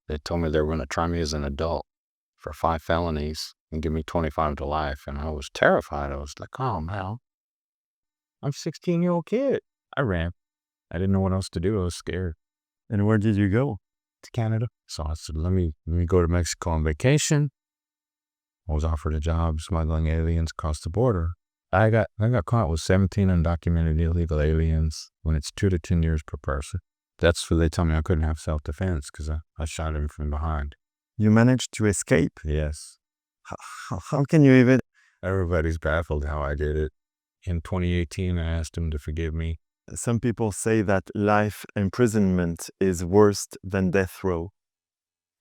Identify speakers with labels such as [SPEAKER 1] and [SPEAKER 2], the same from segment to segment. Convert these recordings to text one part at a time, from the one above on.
[SPEAKER 1] They told me they were going to try me as an adult for 5 felonies and give me 25 to life. And I was terrified. I was like, oh, man, I'm a 16-year-old kid. I ran. I didn't know what else to do. I was scared.
[SPEAKER 2] And where did you go?
[SPEAKER 1] To Canada. So I said, let me go to Mexico on vacation. I was offered a job smuggling aliens across the border. I got caught with 17 undocumented illegal aliens when it's 2 to 10 years per person. That's where they tell me I couldn't have self-defense because I shot him from behind.
[SPEAKER 2] You managed to escape?
[SPEAKER 1] Yes.
[SPEAKER 2] How can you even?
[SPEAKER 1] Everybody's baffled how I did it. In 2018, I asked him to forgive me.
[SPEAKER 2] Some people say that life imprisonment is worse than death row.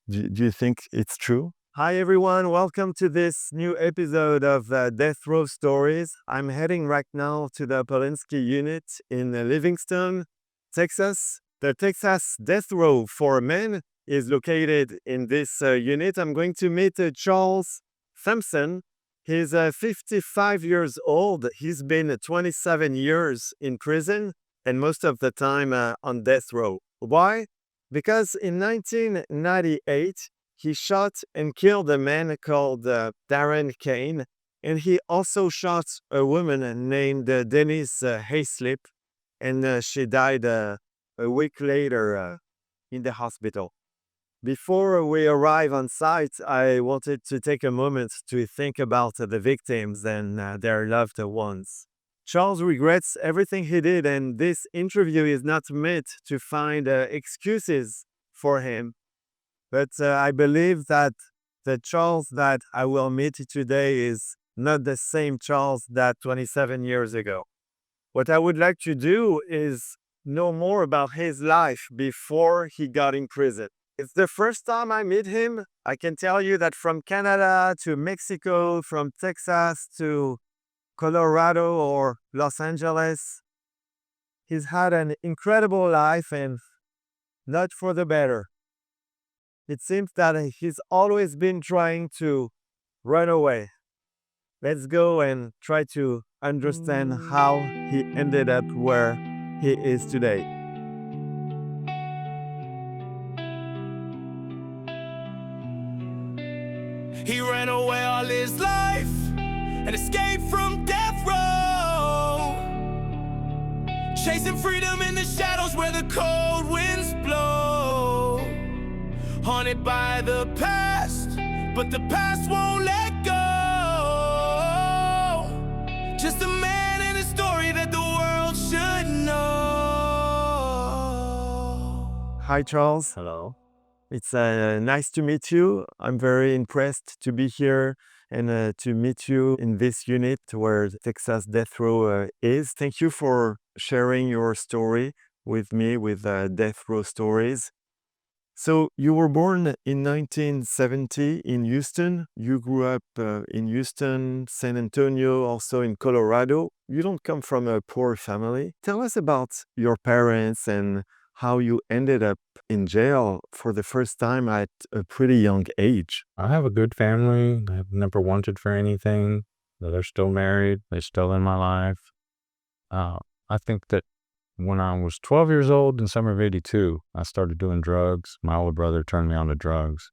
[SPEAKER 2] Do you think it's true? Hi everyone, welcome to this new episode of Death Row Stories. I'm heading right now to the Polunsky Unit in Livingston, Texas. The Texas Death Row for men is located in this unit. I'm going to meet Charles Thompson. He's 55 years old. He's been 27 years in prison and most of the time on death row. Why? Because in 1998, he shot and killed a man called Darren Kane, and he also shot a woman named Denise Hayslip, and she died a week later in the hospital. Before we arrive on site, I wanted to take a moment to think about the victims and their loved ones. Charles regrets everything he did, and this interview is not meant to find excuses for him. But I believe that the Charles that I will meet today is not the same Charles that 27 years ago. What I would like to do is know more about his life before he got in prison. It's the first time I meet him. I can tell you that from Canada to Mexico, from Texas to Colorado or Los Angeles, he's had an incredible life and not for the better. It seems that he's always been trying to run away. Let's go and try to understand how he ended up where he is today.
[SPEAKER 3] He ran away all his life and escaped from death row, chasing freedom in the shadows where the cold winds blow. Haunted by the past, but the past won't let go. Just a man and a story that the world should know.
[SPEAKER 2] Hi, Charles.
[SPEAKER 1] Hello.
[SPEAKER 2] It's nice to meet you. I'm very impressed to be here and to meet you in this unit where Texas Death Row is. Thank you for sharing your story with me with Death Row Stories. So you were born in 1970 in Houston. You grew up in Houston, San Antonio, also in Colorado. You don't come from a poor family. Tell us about your parents and how you ended up in jail for the first time at a pretty young age.
[SPEAKER 1] I have a good family. I've never wanted for anything. They're still married. They're still in my life. I think that when I was 12 years old in summer of 82, I started doing drugs. My older brother turned me on to drugs.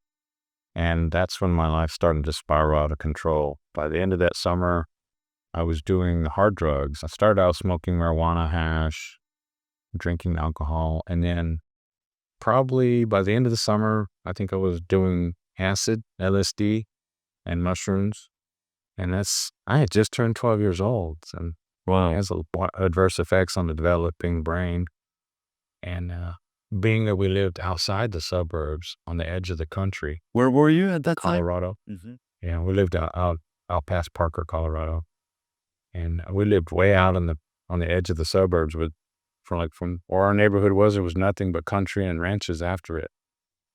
[SPEAKER 1] And that's when my life started to spiral out of control. By the end of that summer, I was doing hard drugs. I started out smoking marijuana, hash, drinking alcohol, and then probably by the end of the summer, I think I was doing acid, LSD, and mushrooms. And I had just turned 12 years old. And
[SPEAKER 2] Wow.
[SPEAKER 1] it has adverse effects on the developing brain. And being that we lived outside the suburbs on the edge of the country.
[SPEAKER 2] Where were you at that time?
[SPEAKER 1] Colorado.
[SPEAKER 2] Mm-hmm.
[SPEAKER 1] Yeah, we lived out past Parker, Colorado. And we lived way out on the edge of the suburbs from where our neighborhood was, it was nothing but country and ranches after it.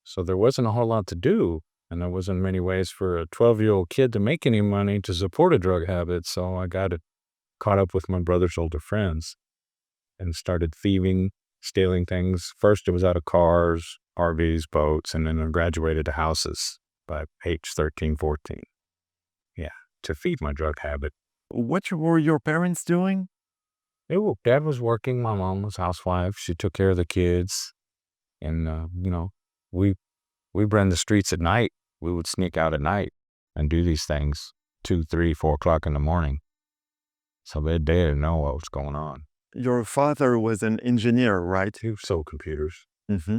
[SPEAKER 1] So there wasn't a whole lot to do. And there wasn't many ways for a 12-year-old kid to make any money to support a drug habit. So I got caught up with my brother's older friends and started thieving, stealing things. First, it was out of cars, RVs, boats, and then I graduated to houses by age 13, 14. Yeah, to feed my drug habit.
[SPEAKER 2] What were your parents doing?
[SPEAKER 1] Dad was working. My mom was housewife. She took care of the kids. And, we we ran the streets at night. We would sneak out at night and do these things 2, 3, 4 o'clock in the morning. So they didn't know what was going on.
[SPEAKER 2] Your father was an engineer, right?
[SPEAKER 1] He sold computers.
[SPEAKER 2] Mm-hmm.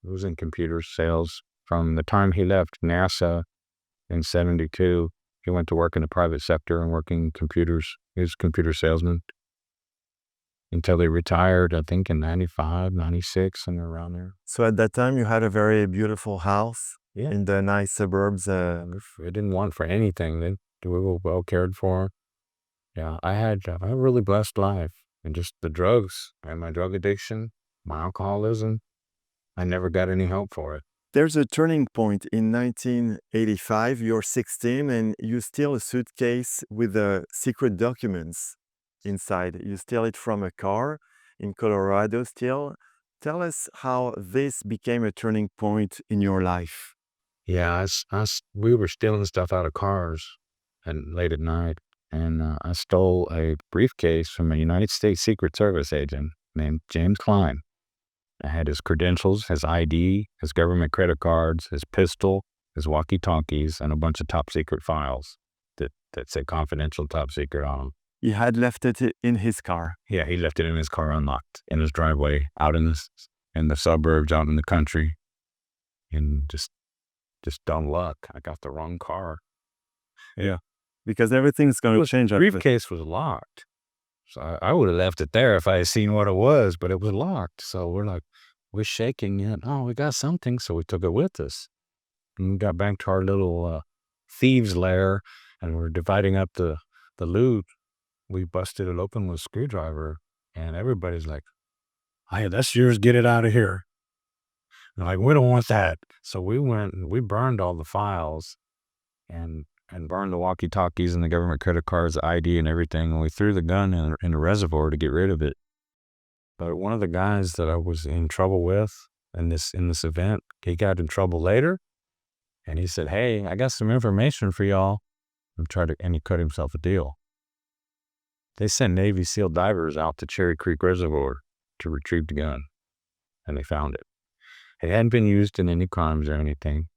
[SPEAKER 1] He was in computer sales. From the time he left NASA in 72, he went to work in the private sector and working computers. He was a computer salesman until he retired, I think, in 95, 96, and around there.
[SPEAKER 2] So at that time, you had a very beautiful house in the nice suburbs.
[SPEAKER 1] I didn't want for anything. We were well cared for. Yeah, I had a really blessed life. And just the drugs and my drug addiction, my alcoholism, I never got any help for it.
[SPEAKER 2] There's a turning point in 1985. You're 16 and you steal a suitcase with secret documents inside. You steal it from a car in Colorado still. Tell us how this became a turning point in your life.
[SPEAKER 1] Yeah, we were stealing stuff out of cars and late at night. And I stole a briefcase from a United States Secret Service agent named James Klein. I had his credentials, his ID, his government credit cards, his pistol, his walkie-talkies, and a bunch of top secret files that said confidential top secret on them.
[SPEAKER 2] He had left it in his car.
[SPEAKER 1] Yeah, he left it in his car unlocked in his driveway out in the suburbs, out in the country. And just dumb luck. I got the wrong car. Yeah.
[SPEAKER 2] Because everything's going to change.
[SPEAKER 1] The briefcase was locked. So I would have left it there if I had seen what it was, but it was locked. So we're shaking it. Oh, we got something. So we took it with us. And we got back to our little thieves' lair, and we're dividing up the loot. We busted it open with a screwdriver, and everybody's like, "Hey, that's yours. Get it out of here." And like, we don't want that. So we went and we burned all the files and burned the walkie-talkies and the government credit cards, the ID and everything. And we threw the gun in the reservoir to get rid of it. But one of the guys that I was in trouble with in this event, he got in trouble later. And he said, "Hey, I got some information for y'all." And he cut himself a deal. They sent Navy SEAL divers out to Cherry Creek Reservoir to retrieve the gun. And they found it. It hadn't been used in any crimes or anything.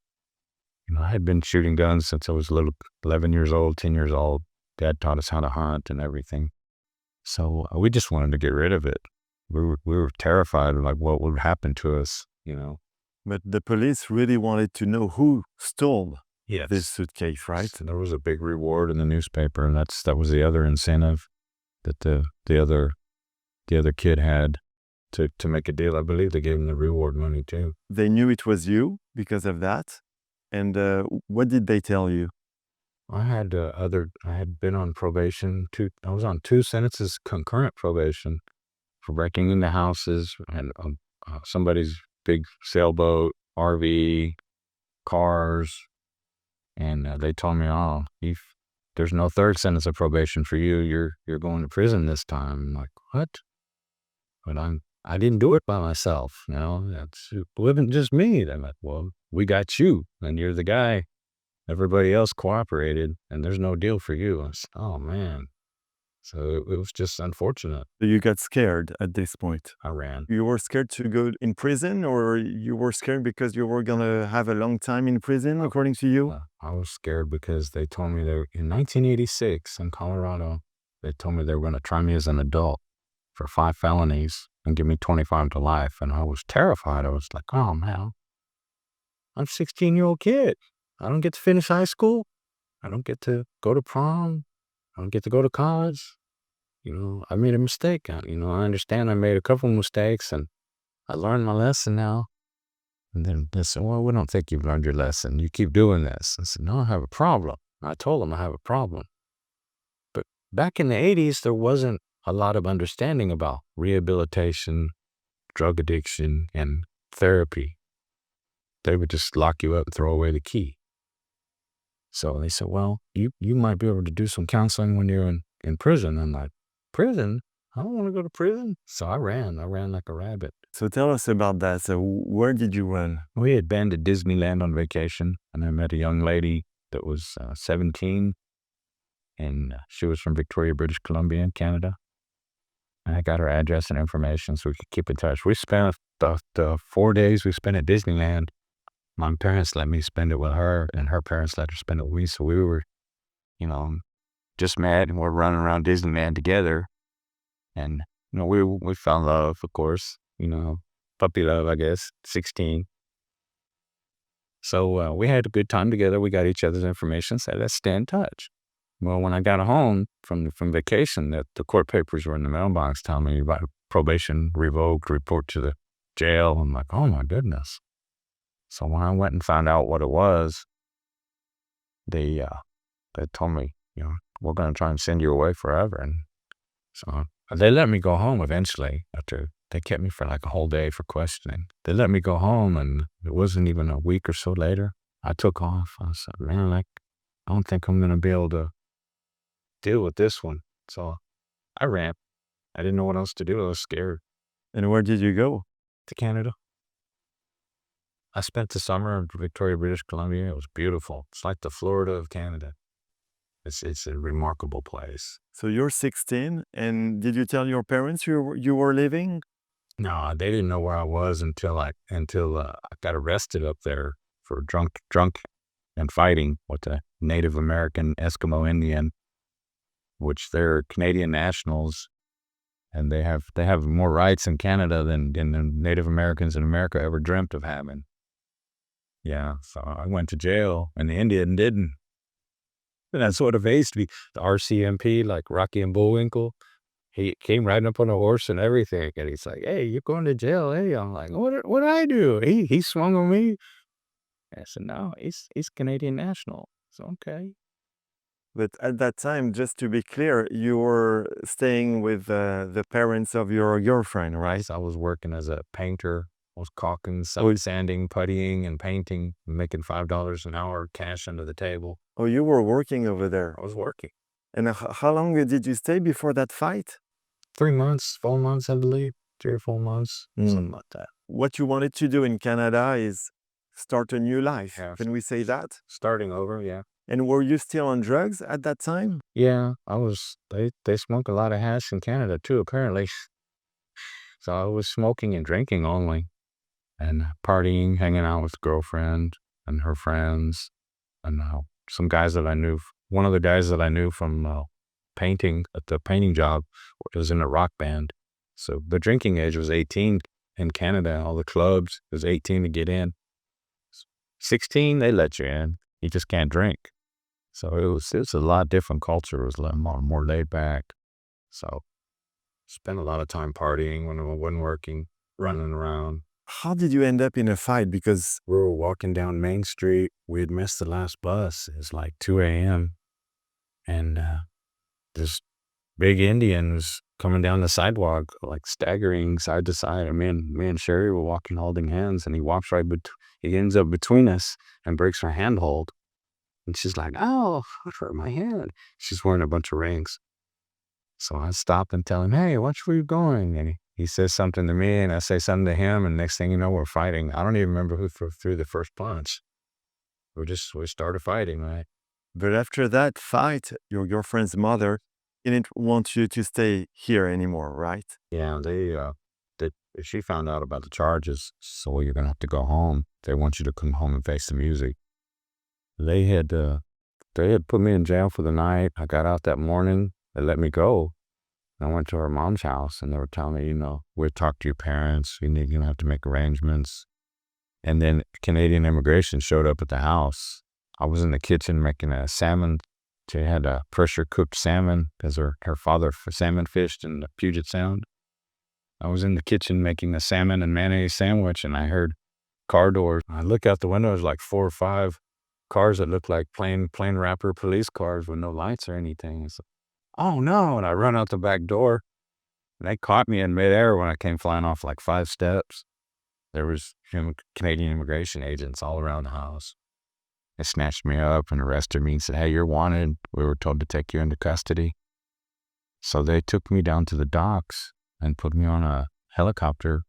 [SPEAKER 1] I had been shooting guns since I was 11 years old, 10 years old. Dad taught us how to hunt and everything. So we just wanted to get rid of it. We were terrified of what would happen to us,
[SPEAKER 2] But the police really wanted to know who stole this suitcase, right?
[SPEAKER 1] There was a big reward in the newspaper, and that was the other incentive that the other kid had to make a deal. I believe they gave him the reward money too.
[SPEAKER 2] They knew it was you because of that. And what did they tell you?
[SPEAKER 1] I had been on probation. I was on 2 sentences, concurrent probation, for breaking into houses and somebody's big sailboat, RV, cars. And they told me, "Oh, there's no 3rd sentence of probation for you. You're going to prison this time." I'm like, "What?" But I didn't do it by myself. It wasn't just me. They're like, "Well, we got you, and you're the guy. Everybody else cooperated, and there's no deal for you." I said, "Oh, man." So it was just unfortunate.
[SPEAKER 2] So you got scared at this point.
[SPEAKER 1] I ran.
[SPEAKER 2] You were scared to go in prison, or you were scared because you were going to have a long time in prison, according to you?
[SPEAKER 1] I was scared because they told me in 1986 in Colorado, they told me they were going to try me as an adult for 5 felonies and give me 25 to life. And I was terrified. I was like, "Oh, man, I'm a 16-year-old kid. I don't get to finish high school. I don't get to go to prom. I don't get to go to college. I made a mistake. I understand I made a couple of mistakes, and I learned my lesson now." And then they said, "Well, we don't think you've learned your lesson. You keep doing this." I said, "No, I have a problem." I told them I have a problem. But back in the 80s, there wasn't a lot of understanding about rehabilitation, drug addiction, and therapy. They would just lock you up and throw away the key. So they said, "Well, you might be able to do some counseling when you're in prison." I'm like, "Prison? I don't want to go to prison." So I ran like a rabbit.
[SPEAKER 2] So tell us about that. So where did you run?
[SPEAKER 1] We had been to Disneyland on vacation, and I met a young lady that was 17, and she was from Victoria, British Columbia in Canada. And I got her address and information so we could keep in touch. We spent the 4 days we spent at Disneyland. my parents let me spend it with her, and her parents let her spend it with me. So we were, just met, and we're running around Disneyland together. And, we fell in love, of course, puppy love, I guess, 16. So we had a good time together. We got each other's information, said, let's stay in touch. Well, when I got home from vacation, the court papers were in the mailbox telling me about probation revoked, report to the jail. I'm like, oh my goodness. So when I went and found out what it was, they told me, we're going to try and send you away forever. And so they let me go home eventually after they kept me for like a whole day for questioning. They let me go home, and it wasn't even a week or so later, I took off. I said, man, I don't think I'm going to be able to deal with this one. So I ran. I didn't know what else to do. I was scared.
[SPEAKER 2] And where did you go?
[SPEAKER 1] To Canada. I spent the summer in Victoria, British Columbia. It was beautiful. It's like the Florida of Canada. It's a remarkable place.
[SPEAKER 2] So you're 16, and did you tell your parents you were leaving?
[SPEAKER 1] No, they didn't know where I was until I got arrested up there for drunk and fighting with a Native American Eskimo Indian, which they're Canadian nationals, and they have more rights in Canada than the Native Americans in America ever dreamt of having. Yeah, so I went to jail, and the Indian didn't. And that's what amazed me. The RCMP, like Rocky and Bullwinkle, he came riding up on a horse and everything, and he's like, hey, you're going to jail, hey. I'm like, what did I do? He swung on me. I said, no, he's Canadian national. So, okay.
[SPEAKER 2] But at that time, just to be clear, you were staying with the parents of your girlfriend, right?
[SPEAKER 1] I was working as a painter. I was caulking, sanding, puttying, and painting, making $5 an hour cash under the table.
[SPEAKER 2] Oh, you were working over there.
[SPEAKER 1] I was working.
[SPEAKER 2] And how long did you stay before that fight?
[SPEAKER 1] 3 months, 4 months, I believe. 3 or 4 months, something like that.
[SPEAKER 2] What you wanted to do in Canada is start a new life.
[SPEAKER 1] Yeah.
[SPEAKER 2] Can we say that?
[SPEAKER 1] Starting over, yeah.
[SPEAKER 2] And were you still on drugs at that time?
[SPEAKER 1] Yeah, I was. They smoke a lot of hash in Canada too, apparently. So I was smoking and drinking only, and partying, hanging out with girlfriend and her friends, and some guys that I knew. One of the guys that I knew from painting at the painting job was in a rock band. So the drinking age was 18 in Canada. All the clubs, it was 18 to get in. 16, they let you in. You just can't drink. So it was a lot different culture. It was a lot more laid back. So spent a lot of time partying when I wasn't working, running around.
[SPEAKER 2] How did you end up in a fight? Because
[SPEAKER 1] we were walking down Main Street. We had missed the last bus. It's like 2 a.m. And this big Indian was coming down the sidewalk, like staggering side to side. And me and Sherry were walking holding hands, and he walks he ends up between us and breaks her handhold. And she's like, oh, I hurt my hand. She's wearing a bunch of rings. So I stop and tell him, hey, watch where you're going. And he says something to me, and I say something to him, and next thing you know, we're fighting. I don't even remember who threw the first punch. We started fighting, right?
[SPEAKER 2] But after that fight, your girlfriend's mother didn't want you to stay here anymore, right?
[SPEAKER 1] Yeah, she found out about the charges, so you're going to have to go home. They want you to come home and face the music. They had put me in jail for the night. I got out that morning. They let me go. I went to her mom's house, and they were telling me, we'll talk to your parents. You're going to have to make arrangements. And then Canadian immigration showed up at the house. I was in the kitchen making a salmon. She had a pressure-cooked salmon because her father salmon fished in the Puget Sound. I was in the kitchen making a salmon and mayonnaise sandwich, and I heard car doors. I look out the window, there's like 4 or 5 cars that look like plain wrapper police cars with no lights or anything. It's like, oh no, and I run out the back door, and they caught me in midair when I came flying off like 5 steps. There was Canadian immigration agents all around the house. They snatched me up and arrested me and said, hey, you're wanted. We were told to take you into custody. So they took me down to the docks and put me on a helicopter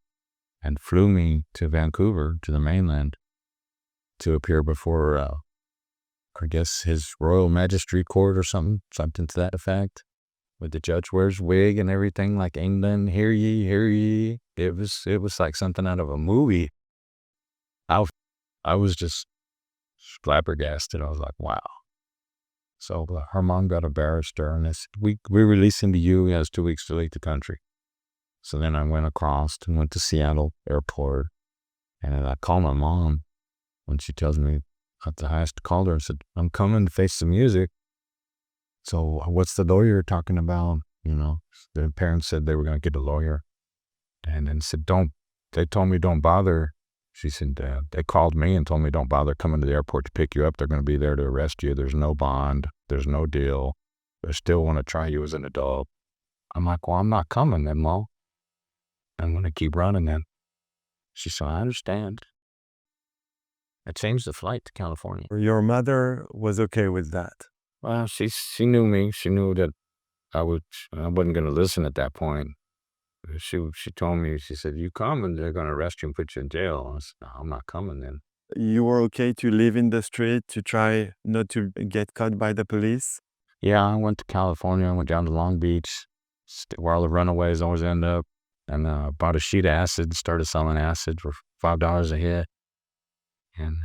[SPEAKER 1] and flew me to Vancouver, to the mainland, to appear before, I guess, his Royal Magistracy Court or something to that effect. With the judge wears wig and everything like England, hear ye, hear ye. It was like something out of a movie. I was just flabbergasted. I was like, wow. So her mom got a barrister, and they said, we release him to you. He has 2 weeks to leave the country. So then I went across and went to Seattle airport, and then I called my mom when she tells me I called her and said, I'm coming to face the music. So what's the lawyer talking about? The parents said they were going to get a lawyer, and then said, they told me don't bother. She said, they called me and told me don't bother coming to the airport to pick you up. They're going to be there to arrest you. There's no bond. There's no deal. They still want to try you as an adult. I'm like, well, I'm not coming then, Mom. I'm going to keep running then. She said, I understand. I changed the flight to California.
[SPEAKER 2] Your mother was okay with that.
[SPEAKER 1] Well, she knew me. She knew that I wasn't going to listen at that point. She told me, she said, you come and they're going to arrest you and put you in jail. I said, no, I'm not coming then.
[SPEAKER 2] You were okay to live in the street to try not to get caught by the police?
[SPEAKER 1] Yeah, I went to California. I went down to Long Beach, where all the runaways always end up, and bought a sheet of acid, started selling acid for $5 a hit. And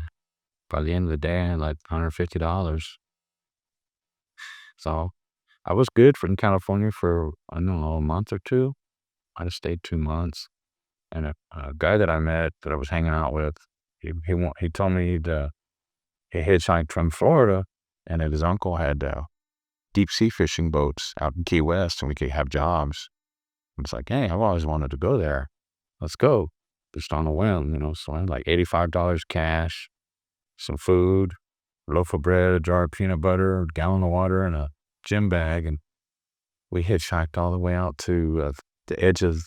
[SPEAKER 1] by the end of the day, I had like $150. So I was good in California for, I don't know, a month or two. I just stayed 2 months. And a guy that I met that I was hanging out with, he told me he hitchhiked from Florida, and that his uncle had deep sea fishing boats out in Key West, and we could have jobs. It's like, hey, I've always wanted to go there. Let's go. Just on a whim, So I had like $85 cash, some food, a loaf of bread, a jar of peanut butter, a gallon of water, and a gym bag. And we hitchhiked all the way out to the edge of,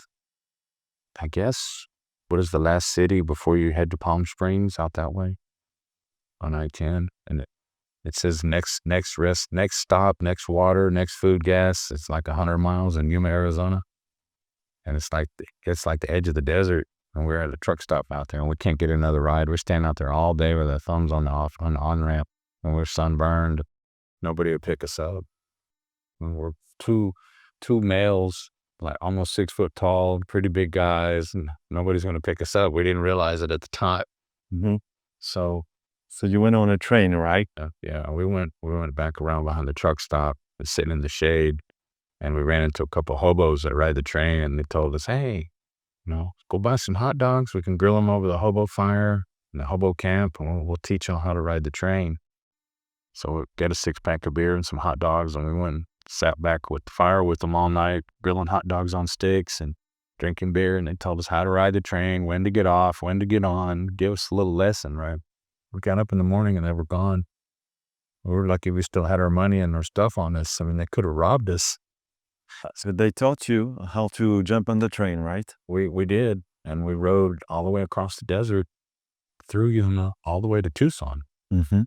[SPEAKER 1] I guess, what is the last city before you head to Palm Springs, out that way on I-10. And it says next rest, next stop, next water, next food, gas. It's like 100 miles in Yuma, Arizona. And it's like the edge of the desert. And we're at a truck stop out there, and we can't get another ride. We're standing out there all day with our thumbs on the on-ramp, and we're sunburned. Nobody would pick us up. And we're two males, like almost 6 foot tall, pretty big guys, and nobody's going to pick us up. We didn't realize it at the time.
[SPEAKER 2] Mm-hmm.
[SPEAKER 1] So
[SPEAKER 2] you went on a train, right?
[SPEAKER 1] Yeah, we went back around behind the truck stop, sitting in the shade, and we ran into a couple of hobos that ride the train, and they told us, hey, go buy some hot dogs. We can grill them over the hobo fire in the hobo camp, and we'll teach y'all how to ride the train. So we get a 6-pack of beer and some hot dogs, and we went and sat back with the fire with them all night, grilling hot dogs on sticks and drinking beer, and they told us how to ride the train, when to get off, when to get on, give us a little lesson, right? We got up in the morning, and they were gone. We were lucky we still had our money and our stuff on us. I mean, they could have robbed us.
[SPEAKER 2] So they taught you how to jump on the train, right?
[SPEAKER 1] We did, and we rode all the way across the desert through Yuma, all the way to Tucson.
[SPEAKER 2] Mm-hmm.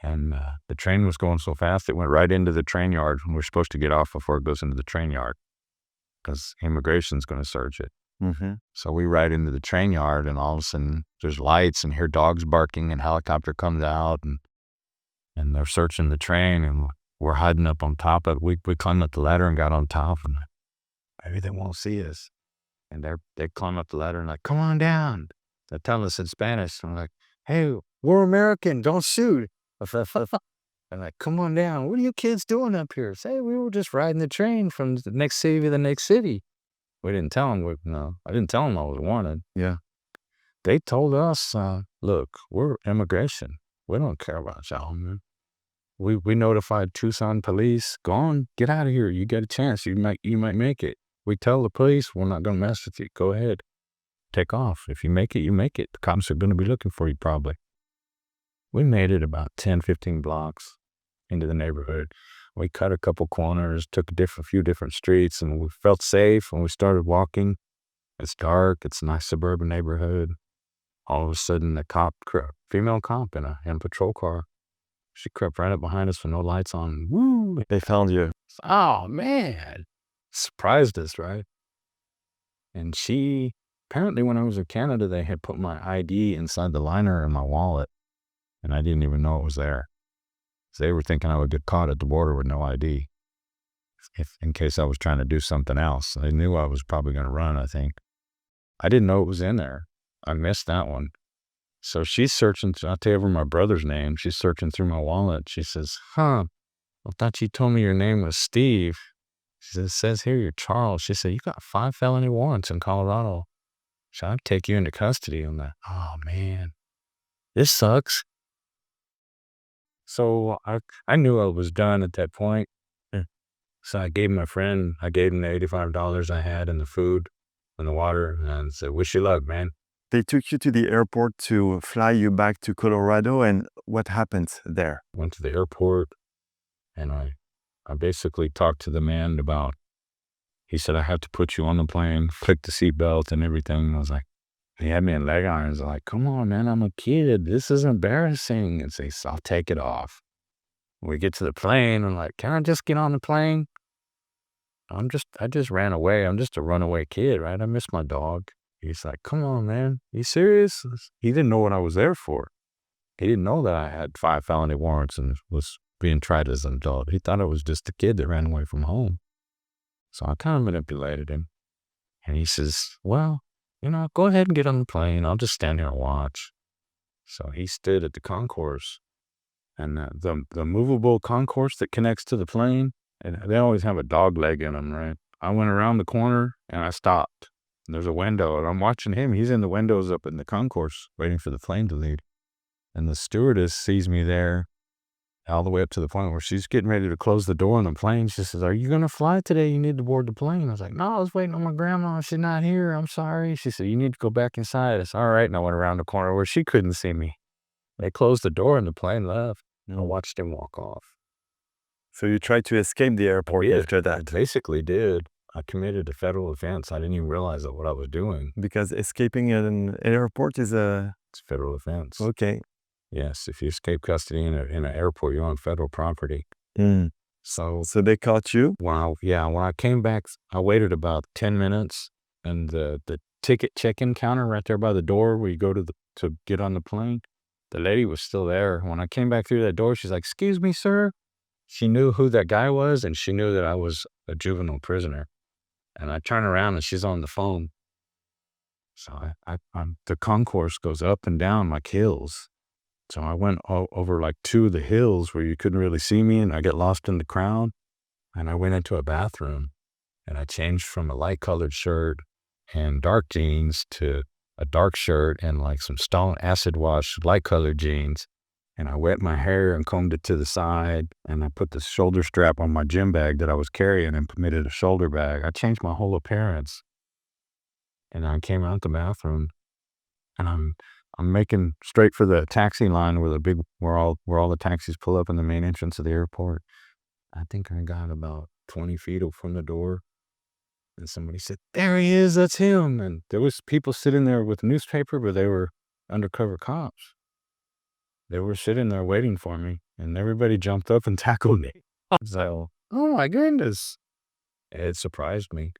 [SPEAKER 1] And the train was going so fast, it went right into the train yard. And we're supposed to get off before it goes into the train yard, because immigration's going to search it.
[SPEAKER 2] Mm-hmm.
[SPEAKER 1] So we ride into the train yard, and all of a sudden there's lights, and hear dogs barking, and helicopter comes out, and they're searching the train, and we're hiding up on top of it. We climbed up the ladder and got on top, and maybe they won't see us. And they climb up the ladder and like, come on down. They're telling us in Spanish. And I'm like, hey, we're American, don't shoot. I'm like, come on down. What are you kids doing up here? Say, we were just riding the train from the next city to the next city. We didn't tell them. I didn't tell them I was wanted.
[SPEAKER 2] Yeah.
[SPEAKER 1] They told us, look, we're immigration. We don't care about y'all, man. We notified Tucson police. Go on, get out of here. You get a chance. You might make it. We tell the police, we're not going to mess with you. Go ahead. Take off. If you make it, you make it. The cops are going to be looking for you probably. We made it about 10, 15 blocks into the neighborhood. We cut a couple corners, took a few different streets, and we felt safe when we started walking. It's dark. It's a nice suburban neighborhood. All of a sudden, female cop in a patrol car, she crept right up behind us with no lights on. Woo!
[SPEAKER 2] They found you.
[SPEAKER 1] Oh, man. Surprised us, right? And apparently when I was in Canada, they had put my ID inside the liner in my wallet, and I didn't even know it was there. So they were thinking I would get caught at the border with no ID, in case I was trying to do something else. They knew I was probably going to run, I think. I didn't know it was in there. I missed that one. So she's searching, I'll tell you over my brother's name. She's searching through my wallet. She says, I thought you told me your name was Steve. She says, it says here you're Charles. She said, you got 5 felony warrants in Colorado. Should I take you into custody? I'm like, oh man, this sucks. So I knew I was done at that point. So I gave my friend, the $85 I had and the food and the water and said, wish you luck, man.
[SPEAKER 2] They took you to the airport to fly you back to Colorado, and what happened there?
[SPEAKER 1] Went to the airport and I basically talked to the man about, he said, I have to put you on the plane, click the seatbelt and everything. And I was like, he had me in leg irons. I'm like, come on, man, I'm a kid. This is embarrassing. And say, I'll take it off. We get to the plane. I'm like, can I just get on the plane? I just ran away. I'm just a runaway kid, right? I miss my dog. He's like, come on, man. You serious? He didn't know what I was there for. He didn't know that I had 5 felony warrants and was being tried as an adult. He thought I was just a kid that ran away from home. So I kind of manipulated him. And he says, well, go ahead and get on the plane. I'll just stand here and watch. So he stood at the concourse. And the movable concourse that connects to the plane, and they always have a dog leg in them, right? I went around the corner and I stopped. And there's a window, and I'm watching him. He's in the windows up in the concourse waiting for the plane to leave. And the stewardess sees me there all the way up to the point where she's getting ready to close the door on the plane. She says, are you going to fly today? You need to board the plane. I was like, no, I was waiting on my grandma. She's not here. I'm sorry. She said, you need to go back inside. I said, all right. And I went around the corner where she couldn't see me. They closed the door and the plane left. And I watched him walk off.
[SPEAKER 2] So you tried to escape the airport after that?
[SPEAKER 1] I basically did. I committed a federal offense. I didn't even realize what I was doing.
[SPEAKER 2] Because escaping an airport is
[SPEAKER 1] It's a federal offense.
[SPEAKER 2] Okay.
[SPEAKER 1] Yes, if you escape custody in an airport, you're on federal property. So
[SPEAKER 2] they caught you?
[SPEAKER 1] When I came back, I waited about 10 minutes, and the ticket check-in counter right there by the door where you go to get on the plane, the lady was still there. When I came back through that door, she's like, excuse me, sir. She knew who that guy was, and she knew that I was a juvenile prisoner. And I turn around, and she's on the phone. So the concourse goes up and down like hills. So I went over like 2 of the hills where you couldn't really see me, and I get lost in the crowd. And I went into a bathroom, and I changed from a light-colored shirt and dark jeans to a dark shirt and like some stone acid wash light-colored jeans. And I wet my hair and combed it to the side, and I put the shoulder strap on my gym bag that I was carrying and made it a shoulder bag. I changed my whole appearance. And I came out the bathroom, and I'm making straight for the taxi line where all the taxis pull up in the main entrance of the airport. I think I got about 20 feet from the door, and somebody said, there he is, that's him. And there was people sitting there with newspaper, but they were undercover cops. They were sitting there waiting for me, and everybody jumped up and tackled me. So, oh my goodness. It surprised me.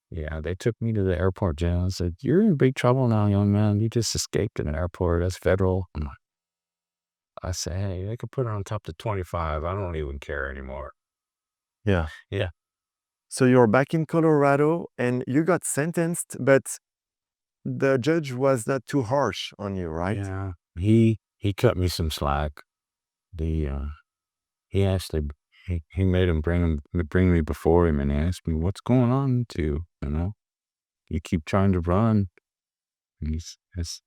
[SPEAKER 1] Yeah, they took me to the airport jail and said, you're in big trouble now, young man. You just escaped in an airport. That's federal. I said, hey, they could put it on top of 25. I don't even care anymore.
[SPEAKER 2] Yeah.
[SPEAKER 1] Yeah.
[SPEAKER 2] So you're back in Colorado, and you got sentenced, but the judge was not too harsh on you, right?
[SPEAKER 1] Yeah. He cut me some slack. He actually he made him bring me before him, and he asked me, what's going on with you? You keep trying to run. And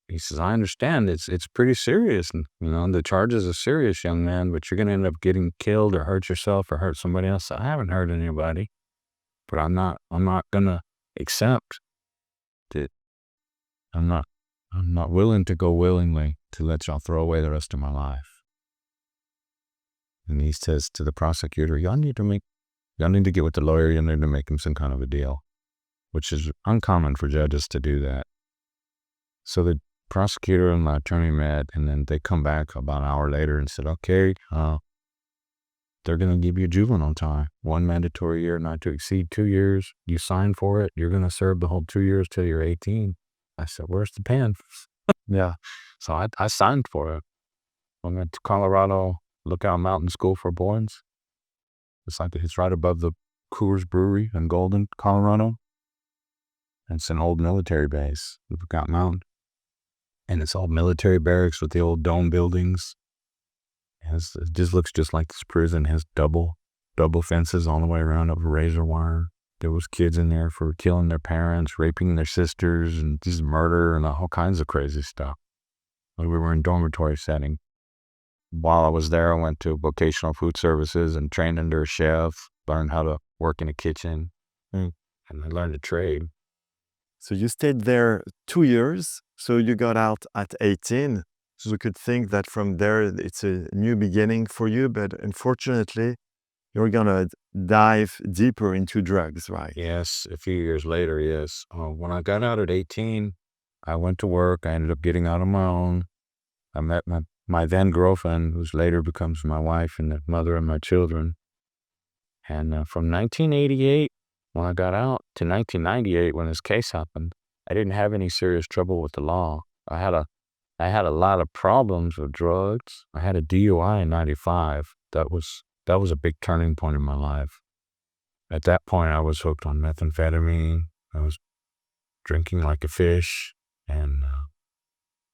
[SPEAKER 1] he says, I understand it's pretty serious, and the charges are serious, young man, but you're gonna end up getting killed or hurt yourself or hurt somebody else. I haven't hurt anybody, but I'm not gonna accept that. I'm not willing to go willingly to let y'all throw away the rest of my life. And he says to the prosecutor, y'all need to get with the lawyer. You need to make him some kind of a deal, which is uncommon for judges to do that. So the prosecutor and my attorney met, and then they come back about an hour later and said, okay, they're going to give you juvenile time, 1 mandatory year, not to exceed 2 years. You sign for it. You're going to serve the whole 2 years till you're 18. I said, where's the pen? Yeah. So I signed for it. I went to Colorado Lookout Mountain School for Boys. It's right above the Coors Brewery in Golden, Colorado. It's an old military base, Lookout Mountain. And it's all military barracks with the old dome buildings. It just looks just like this prison. It has double fences all the way around of razor wire. There was kids in there for killing their parents, raping their sisters, and just murder and all kinds of crazy stuff. We were in dormitory setting. While I was there, I went to vocational food services and trained under a chef, learned how to work in a kitchen, and I learned a trade.
[SPEAKER 2] So you stayed there 2 years. So you got out at 18. So we could think that from there, it's a new beginning for you. But unfortunately, you're going to dive deeper into drugs, right?
[SPEAKER 1] Yes, a few years later, yes. When I got out at 18, I went to work. I ended up getting out on my own. I met my then girlfriend, who's later becomes my wife and the mother of my children. And from 1988, when I got out, to 1998, when this case happened, I didn't have any serious trouble with the law. I had a lot of problems with drugs. I had a DUI in 95. That was a big turning point in my life. At that point, I was hooked on methamphetamine. I was drinking like a fish. And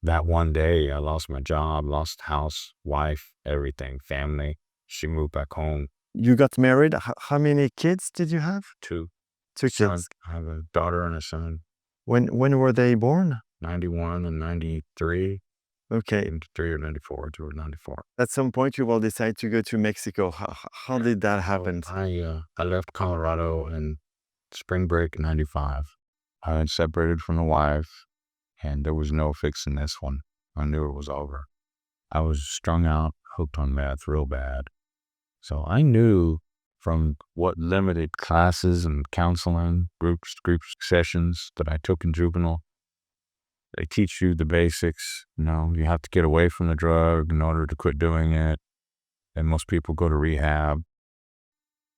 [SPEAKER 1] that one day, I lost my job, lost house, wife, everything, family. She moved back home.
[SPEAKER 2] You got married. How many kids did you have?
[SPEAKER 1] 2
[SPEAKER 2] Two
[SPEAKER 1] son.
[SPEAKER 2] kids.
[SPEAKER 1] I have a daughter and a son.
[SPEAKER 2] When were they born?
[SPEAKER 1] 91 and 93.
[SPEAKER 2] Okay.
[SPEAKER 1] 93 or 94, 2 or 94.
[SPEAKER 2] At some point, you will decide to go to Mexico. How did that happen?
[SPEAKER 1] I left Colorado in spring break 95. I had separated from the wife, and there was no fixing this one. I knew it was over. I was strung out, hooked on meth real bad. So I knew from what limited classes and counseling, group sessions that I took in juvenile, they teach you the basics. You have to get away from the drug in order to quit doing it. And most people go to rehab.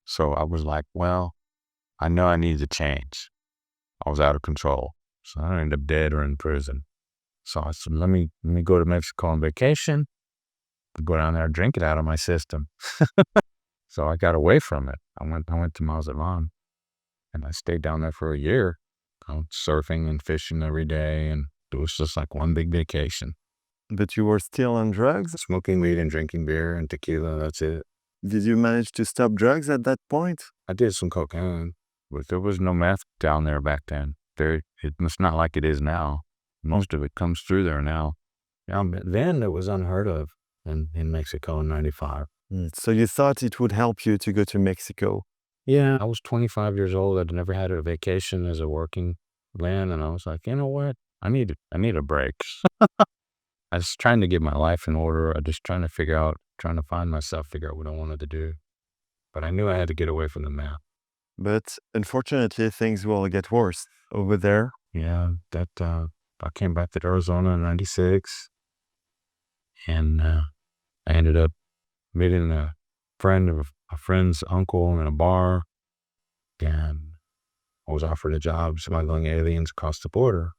[SPEAKER 1] So I was like, well, I know I need to change. I was out of control. So I ended up dead or in prison. So I said, let me go to Mexico on vacation, go down there and drink it out of my system. So I got away from it. I went to Mazatlan, and I stayed down there for a year, surfing and fishing every day, and it was just like one big vacation.
[SPEAKER 2] But you were still on drugs?
[SPEAKER 1] Smoking weed and drinking beer and tequila, that's it.
[SPEAKER 2] Did you manage to stop drugs at that point?
[SPEAKER 1] I did some cocaine, but there was no meth down there back then. It's not like it is now. Most of it comes through there now. But then it was unheard of in Mexico in 95.
[SPEAKER 2] So you thought it would help you to go to Mexico?
[SPEAKER 1] Yeah, I was 25 years old. I'd never had a vacation as a working man, and I was like, you know what? I need a break. I was trying to get my life in order. I just trying to find myself, figure out what I wanted to do. But I knew I had to get away from the map.
[SPEAKER 2] But unfortunately, things will get worse over there.
[SPEAKER 1] Yeah, I came back to Arizona in 96, and I ended up meeting a friend of a friend's uncle in a bar, and I was offered a job smuggling aliens across the border.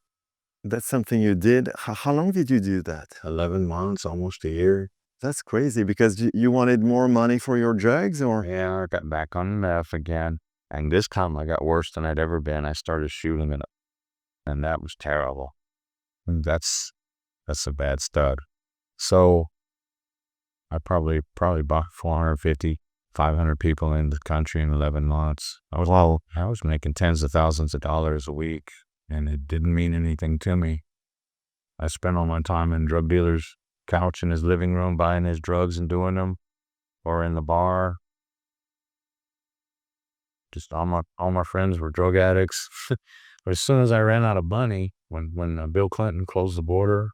[SPEAKER 2] That's something you did. How long did you do that?
[SPEAKER 1] 11 months, almost a year.
[SPEAKER 2] That's crazy, because you wanted more money for your drugs, or?
[SPEAKER 1] Yeah, I got back on meth again, and this time I got worse than I'd ever been. I started shooting it, and that was terrible. And that's a bad stud. So I probably bought 450, 500 people in the country in 11 months. I was making tens of thousands of dollars a week, and it didn't mean anything to me. I spent all my time in drug dealers' couch in his living room buying his drugs and doing them, or in the bar. Just all my friends were drug addicts. But as soon as I ran out of money, when Bill Clinton closed the border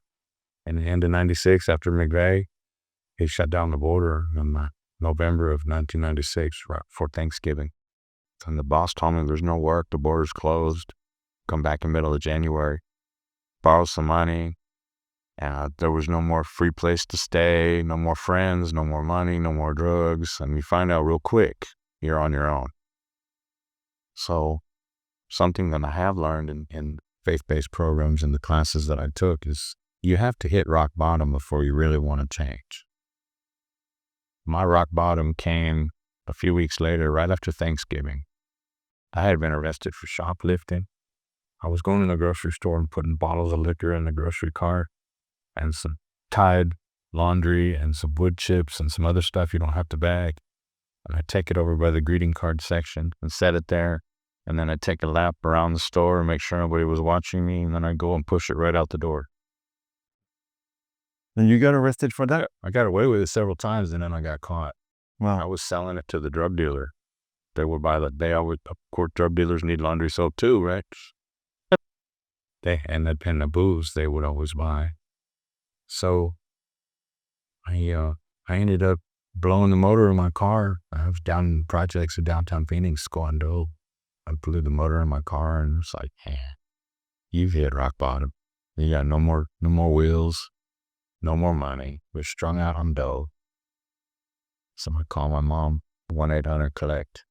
[SPEAKER 1] in the end of 96 after McVeigh, he shut down the border in November of 1996, right before Thanksgiving. And the boss told me there's no work, the border's closed. Come back in the middle of January, borrow some money. There was no more free place to stay, no more friends, no more money, no more drugs. And you find out real quick, you're on your own. So something that I have learned in faith-based programs and the classes that I took is you have to hit rock bottom before you really want to change. My rock bottom came a few weeks later, right after Thanksgiving. I had been arrested for shoplifting. I was going to the grocery store and putting bottles of liquor in the grocery cart, and some Tide laundry and some wood chips and some other stuff you don't have to bag. And I take it over by the greeting card section and set it there. And then I take a lap around the store and make sure nobody was watching me. And then I go and push it right out the door.
[SPEAKER 2] And you got arrested for that?
[SPEAKER 1] I got away with it several times and then I got caught.
[SPEAKER 2] Wow.
[SPEAKER 1] I was selling it to the drug dealer. They would buy they always, of course, drug dealers need laundry soap too, right? And the booze they would always buy. So I ended up blowing the motor of my car. I was down in projects in downtown Phoenix going dope. I blew the motor in my car and it's like, you've hit rock bottom. You got no more wheels, no more money. We're strung out on dough. So I called my mom, 1-800-COLLECT.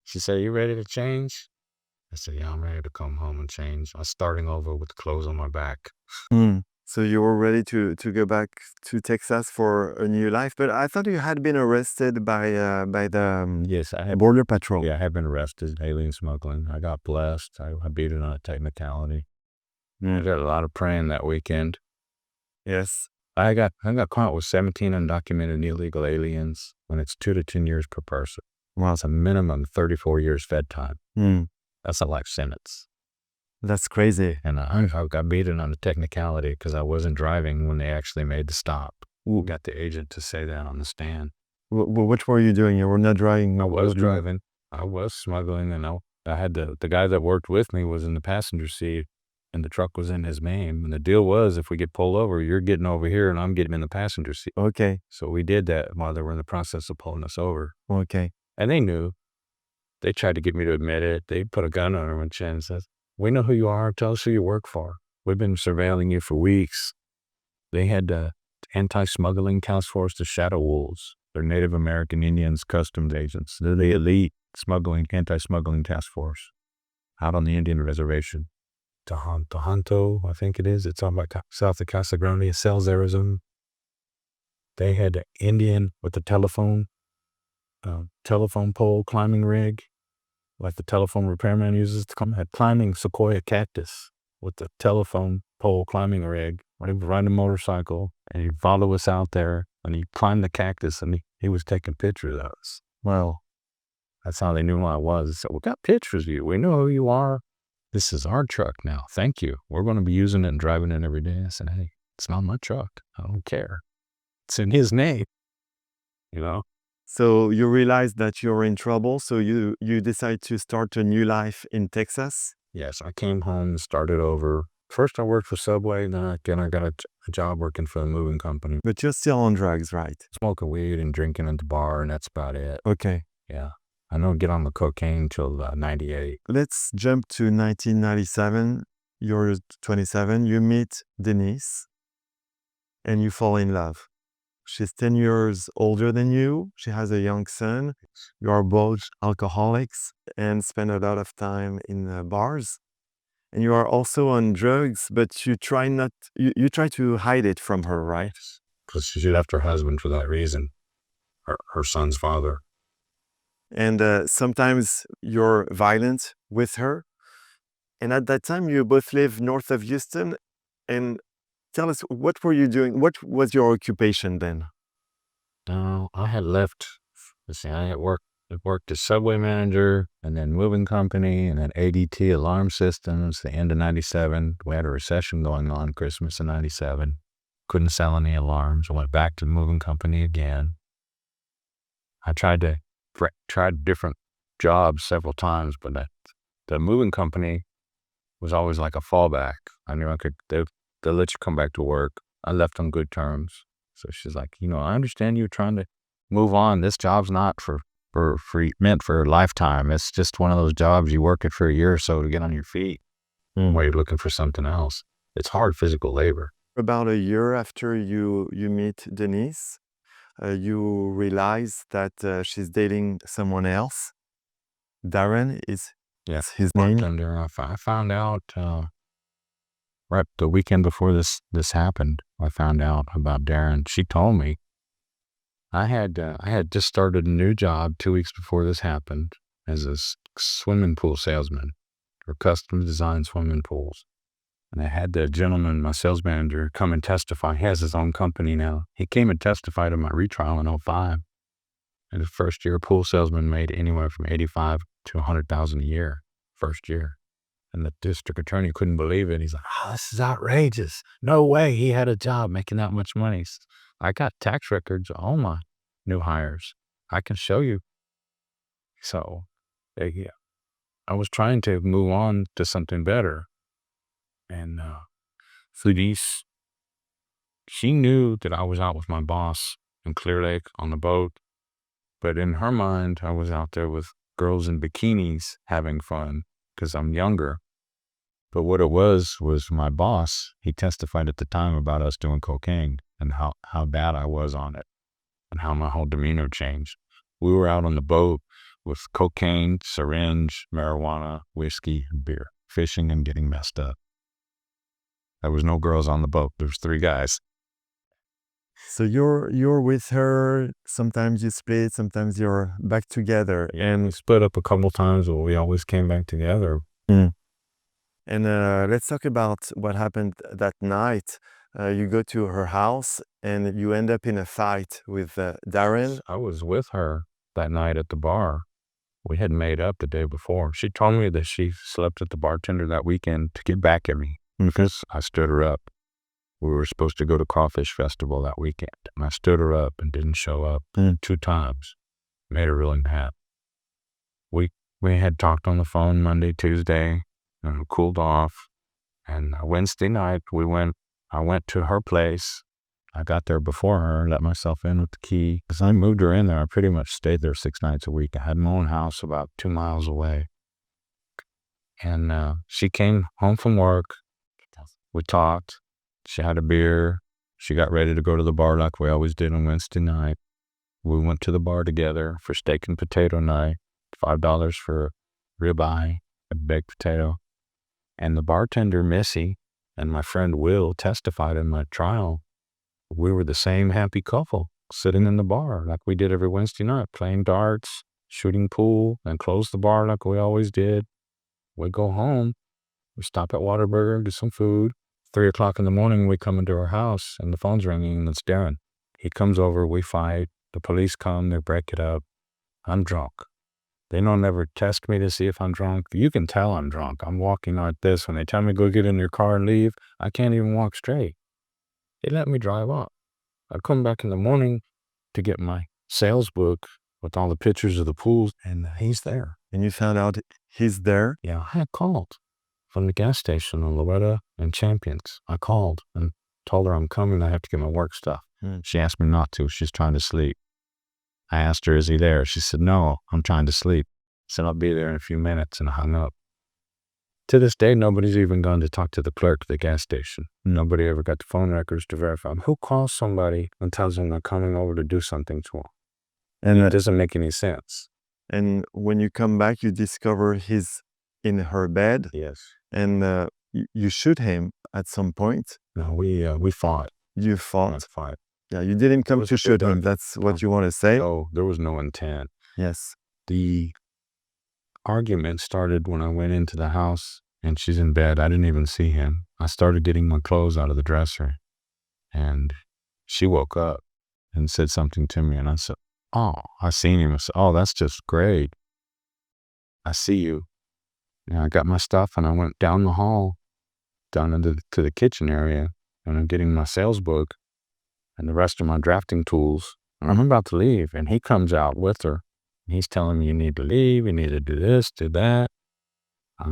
[SPEAKER 1] She said, you ready to change? I said, yeah, I'm ready to come home and change. I was starting over with clothes on my back.
[SPEAKER 2] So you were ready to go back to Texas for a new life, but I thought you had been arrested by the
[SPEAKER 1] Yes, I had.
[SPEAKER 2] Border Patrol.
[SPEAKER 1] Yeah, I had been arrested, alien smuggling. I got blessed. I beat it on a technicality. I did a lot of praying that weekend.
[SPEAKER 2] Yes.
[SPEAKER 1] I got caught with 17 undocumented illegal aliens, and it's 2 to 10 years per person. Well, it's a minimum 34 years Fed time. That's a life sentence.
[SPEAKER 2] That's crazy.
[SPEAKER 1] And I got beaten on the technicality because I wasn't driving when they actually made the stop. Got the agent to say that on the stand.
[SPEAKER 2] What were you doing? You were not driving.
[SPEAKER 1] I was driving. I was smuggling, and I had the guy that worked with me was in the passenger seat, and the truck was in his name. And the deal was, if we get pulled over, you're getting over here, and I'm getting in the passenger seat.
[SPEAKER 2] Okay.
[SPEAKER 1] So we did that while they were in the process of pulling us over.
[SPEAKER 2] Okay.
[SPEAKER 1] And they knew. They tried to get me to admit it. They put a gun on my chin and says, we know who you are. Tell us who you work for. We've been surveilling you for weeks. They had the anti-smuggling task force, the Shadow Wolves. They're Native American Indians customs agents. They're the elite anti-smuggling task force out on the Indian reservation. Tohoto, I think it is. It's on by south of Casa Grande. It sells Arizona. They had an Indian with the telephone pole climbing rig, like the telephone repairman uses to come, had climbing sequoia cactus with the telephone pole climbing rig. He would ride a motorcycle and he'd follow us out there and he'd climb the cactus and he was taking pictures of us. Well, that's how they knew who I was. So we got pictures of you. We know who you are. This is our truck now. Thank you. We're going to be using it and driving it every day. I said, hey, it's not my truck. I don't care. It's in his name, you know?
[SPEAKER 2] So you realized that you were in trouble, so you decide to start a new life in Texas?
[SPEAKER 1] Yes, I came home and started over. First I worked for Subway, then I got a job working for a moving company.
[SPEAKER 2] But you're still on drugs, right?
[SPEAKER 1] Smoking weed and drinking at the bar, and that's about it.
[SPEAKER 2] Okay.
[SPEAKER 1] Yeah. I don't get on the cocaine till 98.
[SPEAKER 2] Let's jump to 1997. You're 27. You meet Denise, and you fall in love. She's 10 years older than you. She has a young son. You are both alcoholics and spend a lot of time in bars. And you are also on drugs, but you try to hide it from her, right?
[SPEAKER 1] Because she left her husband for that reason, her son's father.
[SPEAKER 2] And sometimes you're violent with her. And at that time, you both live north of Houston. And tell us, what were you doing? What was your occupation then?
[SPEAKER 1] No, I had left. I had worked as Subway manager and then moving company and then ADT Alarm Systems. The end of 97, we had a recession going on, Christmas of 97. Couldn't sell any alarms. I went back to the moving company again. I tried different jobs several times, but the moving company was always like a fallback. I knew they'll let you come back to work. I left on good terms. So she's like, I understand you're trying to move on. This job's not meant for a lifetime. It's just one of those jobs you work it for a year or so to get on your feet while you're looking for something else. It's hard physical labor.
[SPEAKER 2] About a year after you meet Denise, you realize that she's dating someone else. Darren is his name.
[SPEAKER 1] I found out right the weekend before this happened. I found out about Darren. She told me. I had just started a new job 2 weeks before this happened as a swimming pool salesman for custom designed swimming pools. And I had the gentleman, my sales manager, come and testify. He has his own company now. He came and testified in my retrial in 2005. And the first year, pool salesman made anywhere from 85 to 100,000 a year, first year. And the district attorney couldn't believe it. He's like, oh, this is outrageous. No way he had a job making that much money. I got tax records of all my new hires. I can show you. So yeah, I was trying to move on to something better. And Felice, she knew that I was out with my boss in Clear Lake on the boat. But in her mind, I was out there with girls in bikinis having fun because I'm younger. But what it was my boss, he testified at the time about us doing cocaine and how bad I was on it and how my whole demeanor changed. We were out on the boat with cocaine, syringe, marijuana, whiskey, and beer, fishing and getting messed up. There was no girls on the boat. There was 3 guys.
[SPEAKER 2] So you're with her. Sometimes you split. Sometimes you're back together.
[SPEAKER 1] And we split up a couple times, but we always came back together.
[SPEAKER 2] And let's talk about what happened that night. You go to her house and you end up in a fight with Darren.
[SPEAKER 1] I was with her that night at the bar. We had made up the day before. She told me that she slept with the bartender that weekend to get back at me because I stood her up. We were supposed to go to Crawfish Festival that weekend, and I stood her up and didn't show up 2 times. Made her really mad. We had talked on the phone Monday, Tuesday, and cooled off. And Wednesday night, I went to her place. I got there before her, let myself in with the key. Because I moved her in there, I pretty much stayed there 6 nights a week. I had my own house about 2 miles away. And she came home from work. We talked. She had a beer. She got ready to go to the bar like we always did on Wednesday night. We went to the bar together for steak and potato night. $5 for ribeye, a baked potato. And the bartender, Missy, and my friend Will testified in my trial. We were the same happy couple sitting in the bar like we did every Wednesday night, playing darts, shooting pool, and close the bar like we always did. We go home. We stop at Whataburger, get some food. 3 o'clock in the morning, we come into our house, and the phone's ringing, and it's Darren. He comes over, we fight. The police come, they break it up. I'm drunk. They don't ever test me to see if I'm drunk. You can tell I'm drunk. I'm walking like this. When they tell me go get in your car and leave, I can't even walk straight. They let me drive up. I come back in the morning to get my sales book with all the pictures of the pools, and he's there.
[SPEAKER 2] And you found out he's there?
[SPEAKER 1] Yeah, I had called from the gas station on Loretta and Champions. I called and told her I'm coming. I have to get my work stuff. She asked me not to. She's trying to sleep. I asked her, is he there? She said, no, I'm trying to sleep. I said, I'll be there in a few minutes, and I hung up. To this day, nobody's even gone to talk to the clerk at the gas station. Nobody ever got the phone records to verify. Who calls somebody and tells them they're coming over to do something to them? And it doesn't make any sense.
[SPEAKER 2] And when you come back, you discover he's in her bed.
[SPEAKER 1] Yes.
[SPEAKER 2] And you shoot him at some point.
[SPEAKER 1] No, we fought.
[SPEAKER 2] You fought?
[SPEAKER 1] Fight.
[SPEAKER 2] Yeah, you didn't come to shoot him. That's what you want to say?
[SPEAKER 1] No, there was no intent.
[SPEAKER 2] Yes.
[SPEAKER 1] The argument started when I went into the house and she's in bed. I didn't even see him. I started getting my clothes out of the dresser and she woke up and said something to me and I said, oh, I seen him. I said, oh, that's just great. I see you. And I got my stuff and I went down the hall, down to the kitchen area, and I'm getting my sales book and the rest of my drafting tools. And I'm about to leave and he comes out with her. He's telling me you need to leave, you need to do this, do that.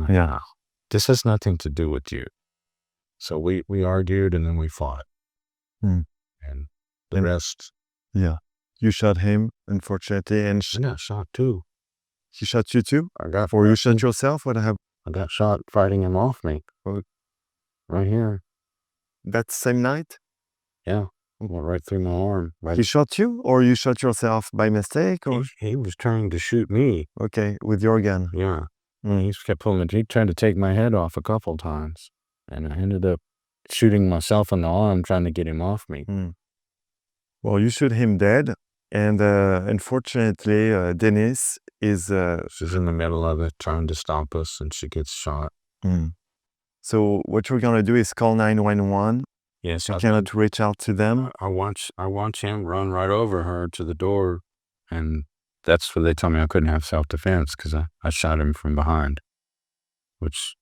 [SPEAKER 1] Yeah, this has nothing to do with you. So we argued and then we fought. And the rest.
[SPEAKER 2] Yeah. You shot him, unfortunately. And
[SPEAKER 1] I got shot too.
[SPEAKER 2] He shot you too?
[SPEAKER 1] Or
[SPEAKER 2] you shot yourself? What happened?
[SPEAKER 1] I got shot fighting him off me. Right here.
[SPEAKER 2] That same night?
[SPEAKER 1] Yeah. Went right through my arm. Right.
[SPEAKER 2] He shot you or you shot yourself by mistake? Or
[SPEAKER 1] he was trying to shoot me.
[SPEAKER 2] Okay, with your gun.
[SPEAKER 1] Yeah. He kept pulling. He tried to take my head off a couple times. And I ended up shooting myself in the arm trying to get him off me.
[SPEAKER 2] Well, you shoot him dead. And unfortunately, Denise is...
[SPEAKER 1] she's in the middle of it trying to stop us and she gets shot.
[SPEAKER 2] So what you're gonna do is call 911.
[SPEAKER 1] Yes,
[SPEAKER 2] You cannot reach out to them.
[SPEAKER 1] I watch him run right over her to the door, and that's what they told me I couldn't have self-defense because I shot him from behind. Which,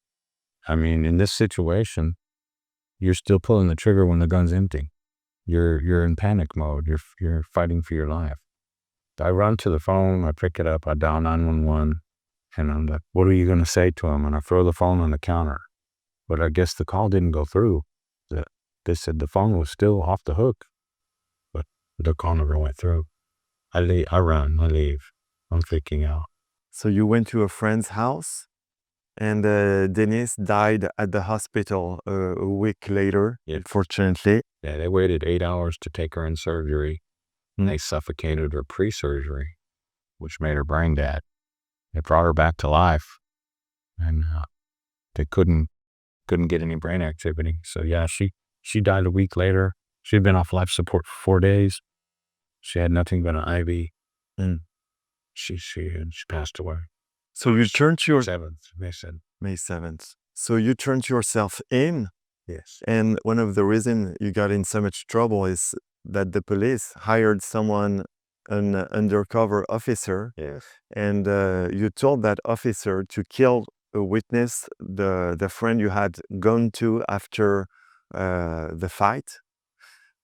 [SPEAKER 1] I mean, in this situation, you're still pulling the trigger when the gun's empty. You're in panic mode. You're fighting for your life. I run to the phone. I pick it up. I dial 911, and I'm like, "What are you gonna say to him?" And I throw the phone on the counter. But I guess the call didn't go through. They said the phone was still off the hook, but the call never went through. I leave. I leave. I'm freaking out.
[SPEAKER 2] So you went to a friend's house, and Denise died at the hospital a week later,
[SPEAKER 1] Yeah.
[SPEAKER 2] unfortunately.
[SPEAKER 1] Yeah, they waited 8 hours to take her in surgery. And they suffocated her pre-surgery, which made her brain dead. They brought her back to life, and they couldn't get any brain activity. So yeah, she died a week later. She had been off life support for 4 days. She had nothing but an IV.
[SPEAKER 2] Mm.
[SPEAKER 1] She passed away.
[SPEAKER 2] So you turned your
[SPEAKER 1] 7th, they said.
[SPEAKER 2] May 7th. So you turned yourself in,
[SPEAKER 1] Yes.
[SPEAKER 2] and one of the reasons you got in so much trouble is that the police hired someone, an undercover officer,
[SPEAKER 1] Yes.
[SPEAKER 2] and you told that officer to kill a witness, the friend you had gone to after the fight,